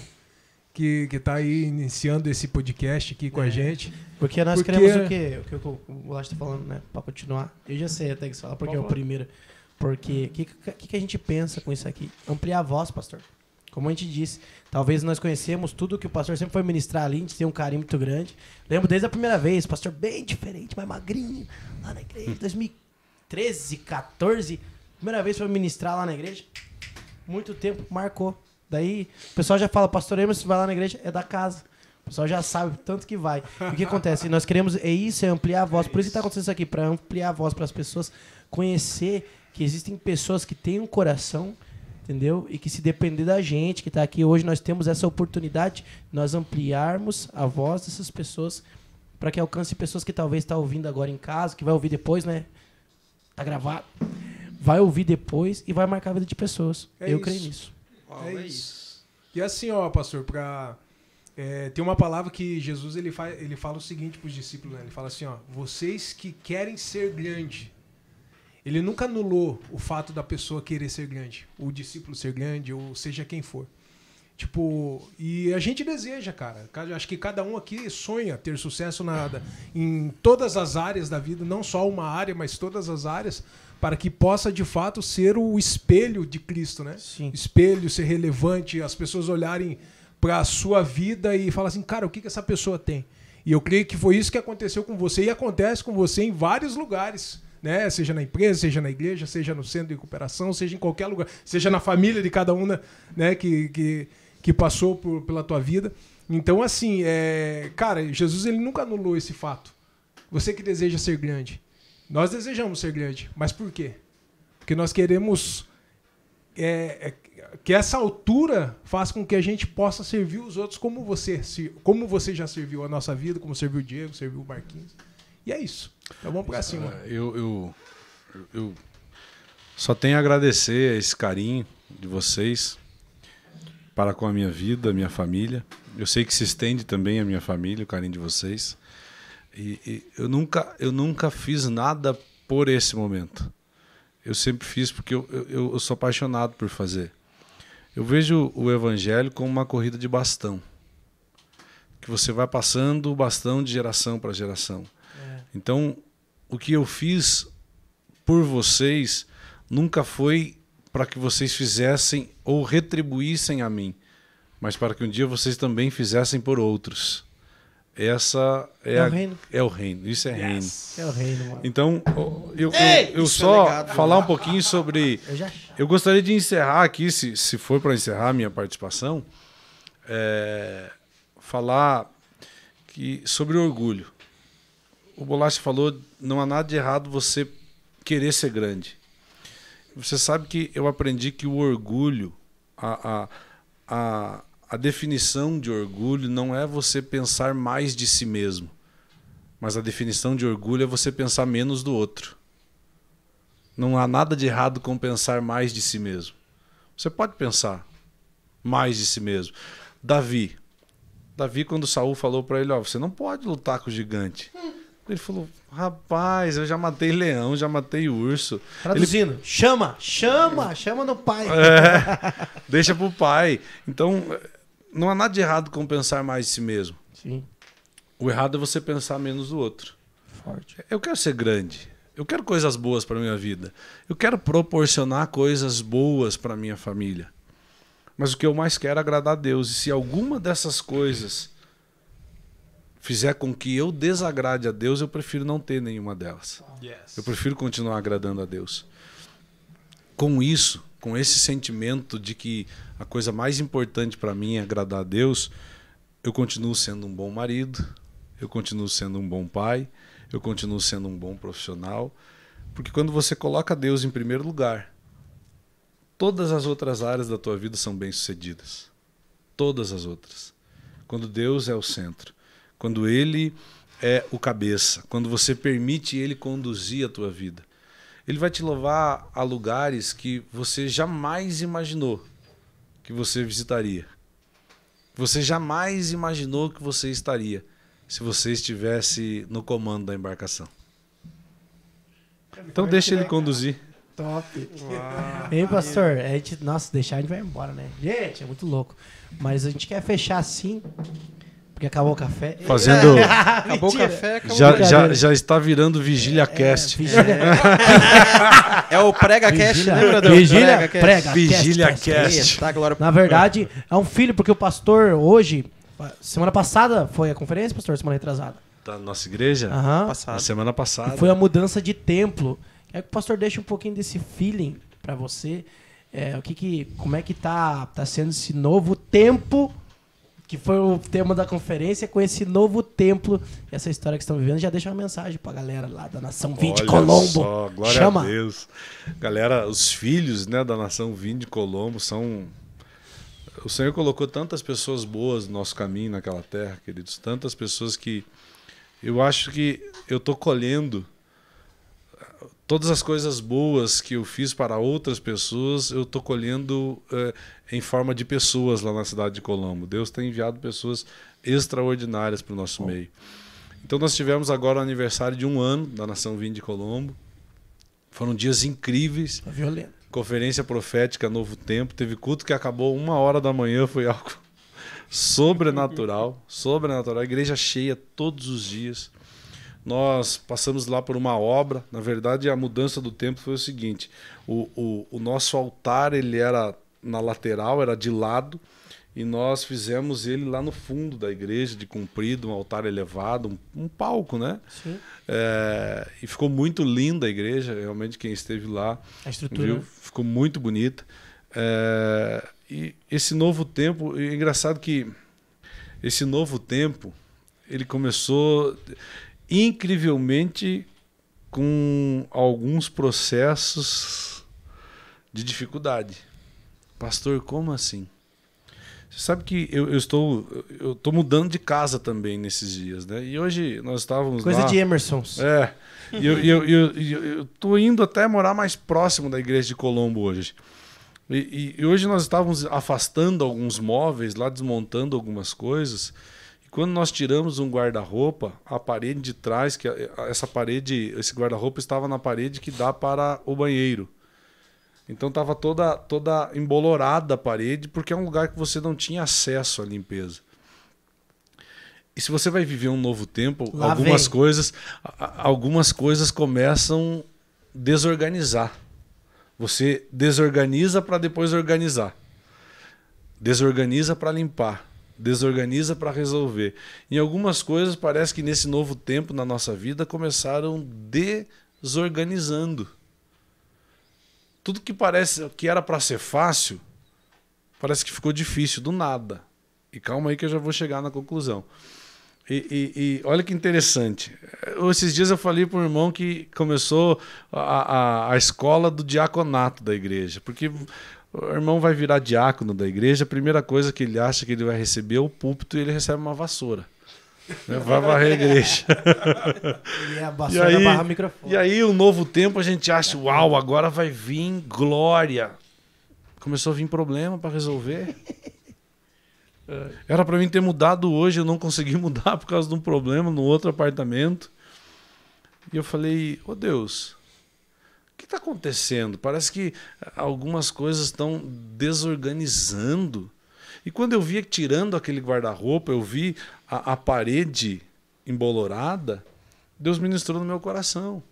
tá aí iniciando esse podcast aqui com a gente. Porque nós queremos o quê? O que o Bolacha tá falando, né? Pra continuar. Eu já sei até que você fala, porque é o primeiro. Porque o que a gente pensa com isso aqui? Ampliar a voz, pastor. Como a gente disse, talvez nós conhecemos tudo que o pastor sempre foi ministrar ali, a gente tem um carinho muito grande. Lembro desde a primeira vez, pastor bem diferente, mais magrinho, lá na igreja, 2013, 14. Primeira vez foi ministrar lá na igreja. Muito tempo, marcou. Daí o pessoal já fala, pastor Emerson, vai lá na igreja, é da casa. O pessoal já sabe tanto que vai. O que acontece? Nós queremos, é ampliar a voz. Por isso que está acontecendo isso aqui, para ampliar a voz, para as pessoas conhecer que existem pessoas que têm um coração, entendeu? E que se depender da gente, que está aqui hoje, nós temos essa oportunidade de nós ampliarmos a voz dessas pessoas para que alcance pessoas que talvez estão ouvindo agora em casa, que vai ouvir depois, né? Tá gravado. Vai ouvir depois e vai marcar a vida de pessoas. Eu creio nisso. É isso. E assim, ó, pastor, tem uma palavra que Jesus ele fala o seguinte para os discípulos, né? Ele fala assim, ó, vocês que querem ser grande. ele nunca anulou o fato da pessoa querer ser grande, o discípulo ser grande, ou seja quem for. Tipo, e a gente deseja, cara. Acho que cada um aqui sonha ter sucesso em todas as áreas da vida, não só uma área, mas todas as áreas, para que possa, de fato, ser o espelho de Cristo, né? Sim. Espelho, ser relevante, as pessoas olharem para a sua vida e falar assim, cara, o que essa pessoa tem? E eu creio que foi isso que aconteceu com você e acontece com você em vários lugares, né? Seja na empresa, seja na igreja, seja no centro de recuperação, seja em qualquer lugar, seja na família de cada um, né? Que passou pela tua vida. Então, assim, cara, Jesus ele nunca anulou esse fato. Você que deseja ser grande. Nós desejamos ser grande. Mas por quê? Porque nós queremos que essa altura faça com que a gente possa servir os outros como você já serviu a nossa vida, como serviu o Diego, serviu o Marquinhos. E é isso. Então vamos pra cima. Eu só tenho a agradecer esse carinho de vocês para com a minha vida, a minha família. Eu sei que se estende também a minha família, o carinho de vocês. E eu nunca fiz nada por esse momento. Eu sempre fiz porque eu sou apaixonado por fazer. Eu vejo o evangelho como uma corrida de bastão, que você vai passando o bastão de geração para geração. Então, o que eu fiz por vocês nunca foi para que vocês fizessem ou retribuíssem a mim, mas para que um dia vocês também fizessem por outros. Essa o reino. É o reino. Isso é reino. É o reino, mano. Então, eu só legado, falar um pouquinho sobre... Eu já... Eu gostaria de encerrar aqui, se for para encerrar a minha participação, falar sobre orgulho. O Bolacha falou, não há nada de errado você querer ser grande. Você sabe que eu aprendi que o orgulho, a definição de orgulho não é você pensar mais de si mesmo, mas a definição de orgulho é você pensar menos do outro. Não há nada de errado com pensar mais de si mesmo. Você pode pensar mais de si mesmo. Davi, quando Saul falou para ele, você não pode lutar com o gigante. Ele falou, rapaz, eu já matei leão, já matei urso. Traduzindo, chama no pai. Deixa pro pai. Então, não há nada de errado com pensar mais de si mesmo. Sim. O errado é você pensar menos do outro. Forte. Eu quero ser grande. Eu quero coisas boas para minha vida. Eu quero proporcionar coisas boas para minha família. Mas o que eu mais quero é agradar a Deus. E se alguma dessas coisas fizer com que eu desagrade a Deus, eu prefiro não ter nenhuma delas. Yes. Eu prefiro continuar agradando a Deus. Com isso, com esse sentimento de que a coisa mais importante para mim é agradar a Deus, eu continuo sendo um bom marido, eu continuo sendo um bom pai, eu continuo sendo um bom profissional, porque quando você coloca Deus em primeiro lugar, todas as outras áreas da tua vida são bem-sucedidas. Todas as outras. Quando Deus é o centro, quando Ele é o cabeça, quando você permite Ele conduzir a tua vida, Ele vai te levar a lugares que você jamais imaginou que você visitaria. Você jamais imaginou que você estaria se você estivesse no comando da embarcação. Então deixa Ele conduzir. Top. Ei, pastor, nossa, deixar a gente vai embora, né? Gente, é muito louco. Mas a gente quer fechar assim... Porque acabou o café. Fazendo. Acabou o café, acabou já está virando Vigília Cast. É o Prega Cast, lembra do Vigília Cast. Na verdade, é um filho, porque o pastor hoje, semana passada foi a conferência, pastor, semana retrasada. Da nossa igreja? Aham. Na semana passada. E foi a mudança de templo. É que o pastor deixa um pouquinho desse feeling pra você. Como é que tá sendo esse novo tempo, que foi o tema da conferência, com esse novo templo, essa história que estão vivendo. Já deixa uma mensagem pra galera lá da Nação Vinde Colombo. Só, glória Chama. a Deus. Galera, os filhos, né, da Nação Vinde Colombo são... O Senhor colocou tantas pessoas boas no nosso caminho, naquela terra, queridos. Tantas pessoas que eu acho que eu estou colhendo todas as coisas boas que eu fiz para outras pessoas, eu estou colhendo em forma de pessoas lá na cidade de Colombo. Deus tem enviado pessoas extraordinárias para o nosso meio. Então nós tivemos agora o aniversário de 1 ano da Nação Vinde Colombo. Foram dias incríveis. Tá violento. Conferência profética Novo Tempo. Teve culto que acabou 1h da manhã. Foi algo sobrenatural. Sobrenatural. A igreja cheia todos os dias. Nós passamos lá por uma obra. Na verdade, a mudança do tempo foi o seguinte. O nosso altar, ele era na lateral, era de lado. E nós fizemos ele lá no fundo da igreja, de comprido, um altar elevado, um palco, né? Sim. E ficou muito linda a igreja, realmente quem esteve lá A estrutura. viu, ficou muito bonita. E esse novo tempo, é engraçado que esse novo tempo, ele começou incrivelmente com alguns processos de dificuldade. Pastor, como assim? Você sabe que eu estou mudando de casa também nesses dias, né? E hoje nós estávamos Coisa lá... de Emersons. E eu estou indo até morar mais próximo da igreja de Colombo hoje. E hoje nós estávamos afastando alguns móveis, lá desmontando algumas coisas. E quando nós tiramos um guarda-roupa, a parede de trás, esse guarda-roupa estava na parede que dá para o banheiro. Então estava toda embolorada a parede, porque é um lugar que você não tinha acesso à limpeza. E se você vai viver um novo tempo, algumas coisas começam a desorganizar. Você desorganiza para depois organizar. Desorganiza para limpar. Desorganiza para resolver. Em algumas coisas parece que nesse novo tempo na nossa vida começaram desorganizando. Tudo que parece que era para ser fácil, parece que ficou difícil do nada. E calma aí que eu já vou chegar na conclusão. E olha que interessante. Esses dias eu falei para um irmão que começou a escola do diaconato da igreja. Porque o irmão vai virar diácono da igreja, a primeira coisa que ele acha que ele vai receber é o púlpito e ele recebe uma vassoura. Vai varrer a igreja. E a vassoura barra o microfone. E aí, o novo tempo, a gente acha, uau, agora vai vir glória. Começou a vir problema para resolver. Era para mim ter mudado hoje, eu não consegui mudar por causa de um problema no outro apartamento. E eu falei, ô Deus, o que está acontecendo? Parece que algumas coisas estão desorganizando. E quando eu via tirando aquele guarda-roupa, eu vi a parede embolorada, Deus ministrou no meu coração.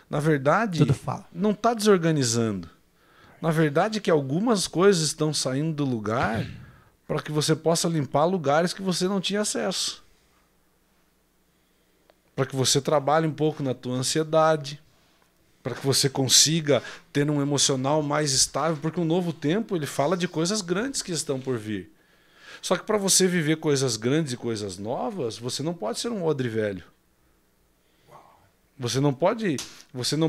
Na verdade, não está desorganizando. Na verdade, que algumas coisas estão saindo do lugar para que você possa limpar lugares que você não tinha acesso. Para que você trabalhe um pouco na tua ansiedade, para que você consiga ter um emocional mais estável, porque o novo tempo ele fala de coisas grandes que estão por vir. Só que para você viver coisas grandes e coisas novas, você não pode ser um odre velho. Você não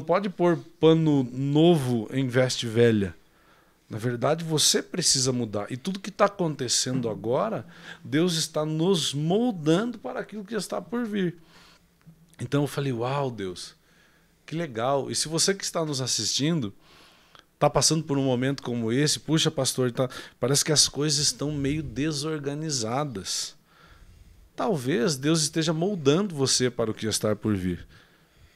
pode pôr pano novo em veste velha. Na verdade, você precisa mudar. E tudo que está acontecendo agora, Deus está nos moldando para aquilo que está por vir. Então eu falei, uau, Deus, que legal. E se você que está nos assistindo está passando por um momento como esse, puxa, pastor, parece que as coisas estão meio desorganizadas. Talvez Deus esteja moldando você para o que está por vir.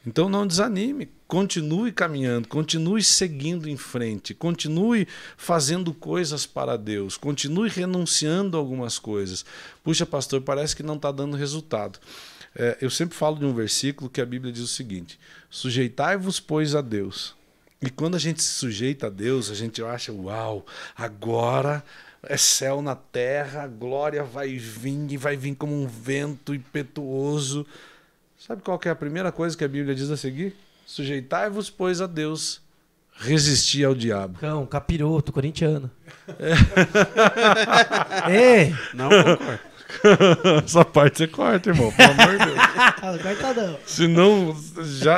Então não desanime, continue caminhando, continue seguindo em frente, continue fazendo coisas para Deus, continue renunciando a algumas coisas. Puxa, pastor, parece que não está dando resultado. Eu sempre falo de um versículo que a Bíblia diz o seguinte: sujeitai-vos, pois, a Deus. E quando a gente se sujeita a Deus, a gente acha, uau, agora é céu na terra, a glória vai vir e vai vir como um vento impetuoso. Sabe qual que é a primeira coisa que a Bíblia diz a seguir? Sujeitai-vos, pois, a Deus, resistir ao diabo. Cão, capiroto, corintiano. Ei! Não concordo. Essa parte você corta, irmão, pelo amor de Deus. Coitadão. Senão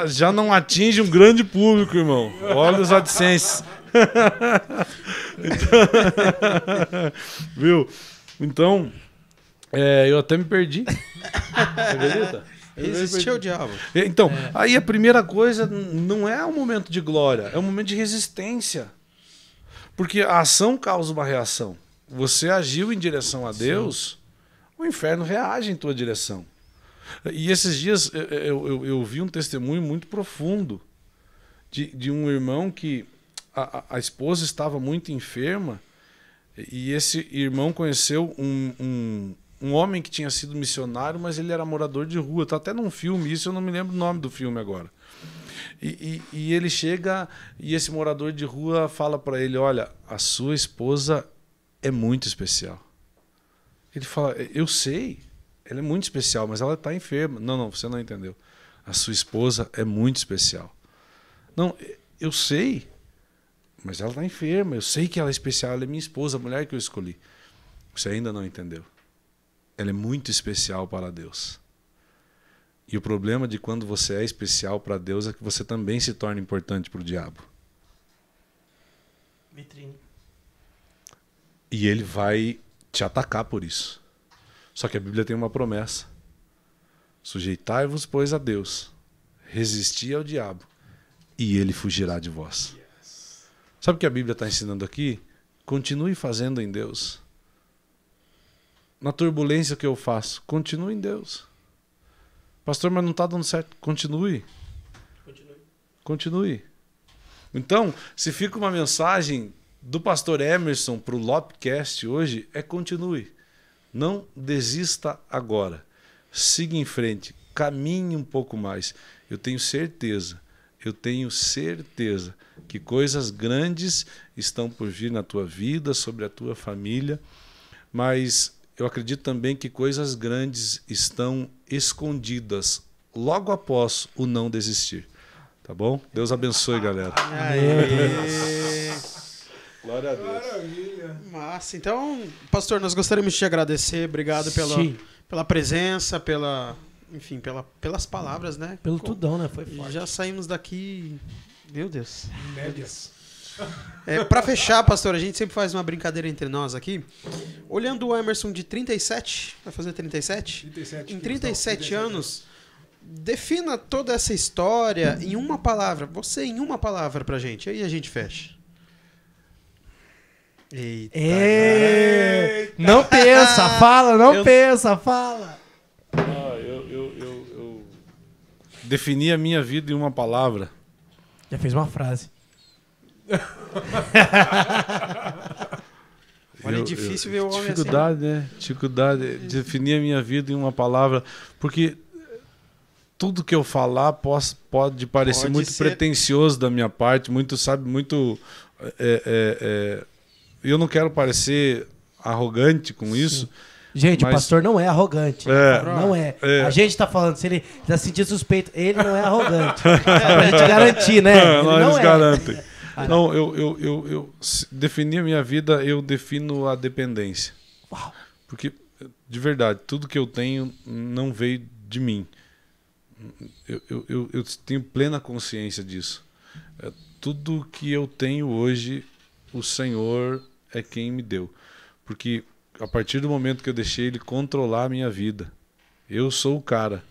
já não atinge um grande público, irmão. Olha os AdSense. Viu? Então, eu até me perdi. Acredita? Resistir ao diabo. Então, aí a primeira coisa não é um momento de glória, é um momento de resistência. Porque a ação causa uma reação. Você agiu em direção a Deus, o inferno reage em tua direção. E esses dias eu vi um testemunho muito profundo. de um irmão que a esposa estava muito enferma e esse irmão conheceu um homem que tinha sido missionário, mas ele era morador de rua. Tá até num filme, isso eu não me lembro o nome do filme agora. E ele chega e esse morador de rua fala para ele, olha, a sua esposa é muito especial. Ele fala, eu sei, ela é muito especial, mas ela está enferma. Não, você não entendeu. A sua esposa é muito especial. Não, eu sei, mas ela está enferma. Eu sei que ela é especial, ela é minha esposa, a mulher que eu escolhi. Você ainda não entendeu. Ela é muito especial para Deus. E o problema de quando você é especial para Deus é que você também se torna importante para o diabo. Vitrine. E ele vai te atacar por isso. Só que a Bíblia tem uma promessa. Sujeitai-vos, pois, a Deus. Resisti ao diabo. E ele fugirá de vós. Sabe o que a Bíblia está ensinando aqui? Continue fazendo em Deus. Na turbulência que eu faço, continue em Deus. Pastor, mas não está dando certo. Continue. Continue. Então, se fica uma mensagem do pastor Emerson para o Lopcast hoje, continue. Não desista agora. Siga em frente. Caminhe um pouco mais. Eu tenho certeza que coisas grandes estão por vir na tua vida, sobre a tua família, mas eu acredito também que coisas grandes estão escondidas logo após o não desistir. Tá bom? Deus abençoe, galera. Glória a Deus. Maravilha. Massa. Então, pastor, nós gostaríamos de te agradecer. Obrigado pela presença, pelas palavras, né? Pelo tudão, né? Foi forte. Já saímos daqui... Meu Deus. Médias. Para fechar, pastor, a gente sempre faz uma brincadeira entre nós aqui. Olhando o Emerson de 37, vai fazer 37? 37. Em 37 anos, defina toda essa história em uma palavra. Você em uma palavra pra gente. Aí a gente fecha. Eita. Não pensa, fala, pensa, fala. Eu defini a minha vida em uma palavra. Já fez uma frase. Olha, difícil ver o homem dificuldade, assim. Né? Dificuldade. Definir a minha vida em uma palavra. Porque tudo que eu falar pode parecer muito pretensioso da minha parte, muito. Eu não quero parecer arrogante com isso. Gente, mas... o pastor não é arrogante. Não é. A gente tá falando, se ele já sentir suspeito, ele não é arrogante. Pra gente garantir, né? Eles garantem. Não, eu defini a minha vida, eu defino a dependência. Uau. Porque, de verdade, tudo que eu tenho não veio de mim. Eu tenho plena consciência disso. Tudo que eu tenho hoje, o Senhor é quem me deu. Porque a partir do momento que eu deixei Ele controlar a minha vida, eu sou o cara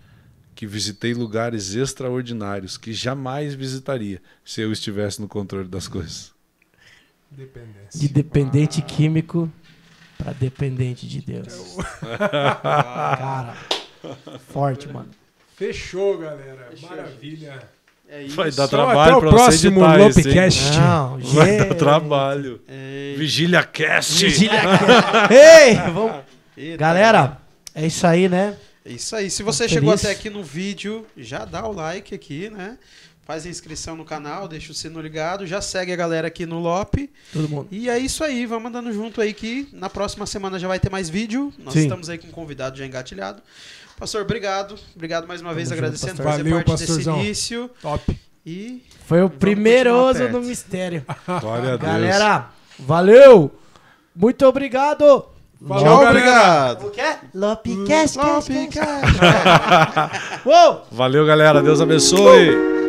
que visitei lugares extraordinários que jamais visitaria se eu estivesse no controle das coisas. Dependência. De dependente químico para dependente de Deus. Cara, forte, mano. Fechou, galera. Maravilha. É isso. Vai dar Até trabalho o pra próximo você editar Lopcast. Não, Vai dar trabalho. É... Vigília Cast. Ei, vamos... Galera, é isso aí, né? É isso aí. Se você chegou até aqui no vídeo, já dá o like aqui, né? Faz a inscrição no canal, deixa o sino ligado, já segue a galera aqui no Lop. Todo mundo. E é isso aí, vamos andando junto aí que na próxima semana já vai ter mais vídeo. Nós estamos aí com um convidado já engatilhado. Pastor, obrigado. Obrigado mais uma vez, agradecendo por fazer parte desse início. Top. E foi o primeiroso no mistério. Glória a Deus. Galera, valeu! Muito obrigado! Falou, tchau, galera. obrigado. O quê? Lopcast. Lopcast. Uou! Valeu, galera. Deus abençoe.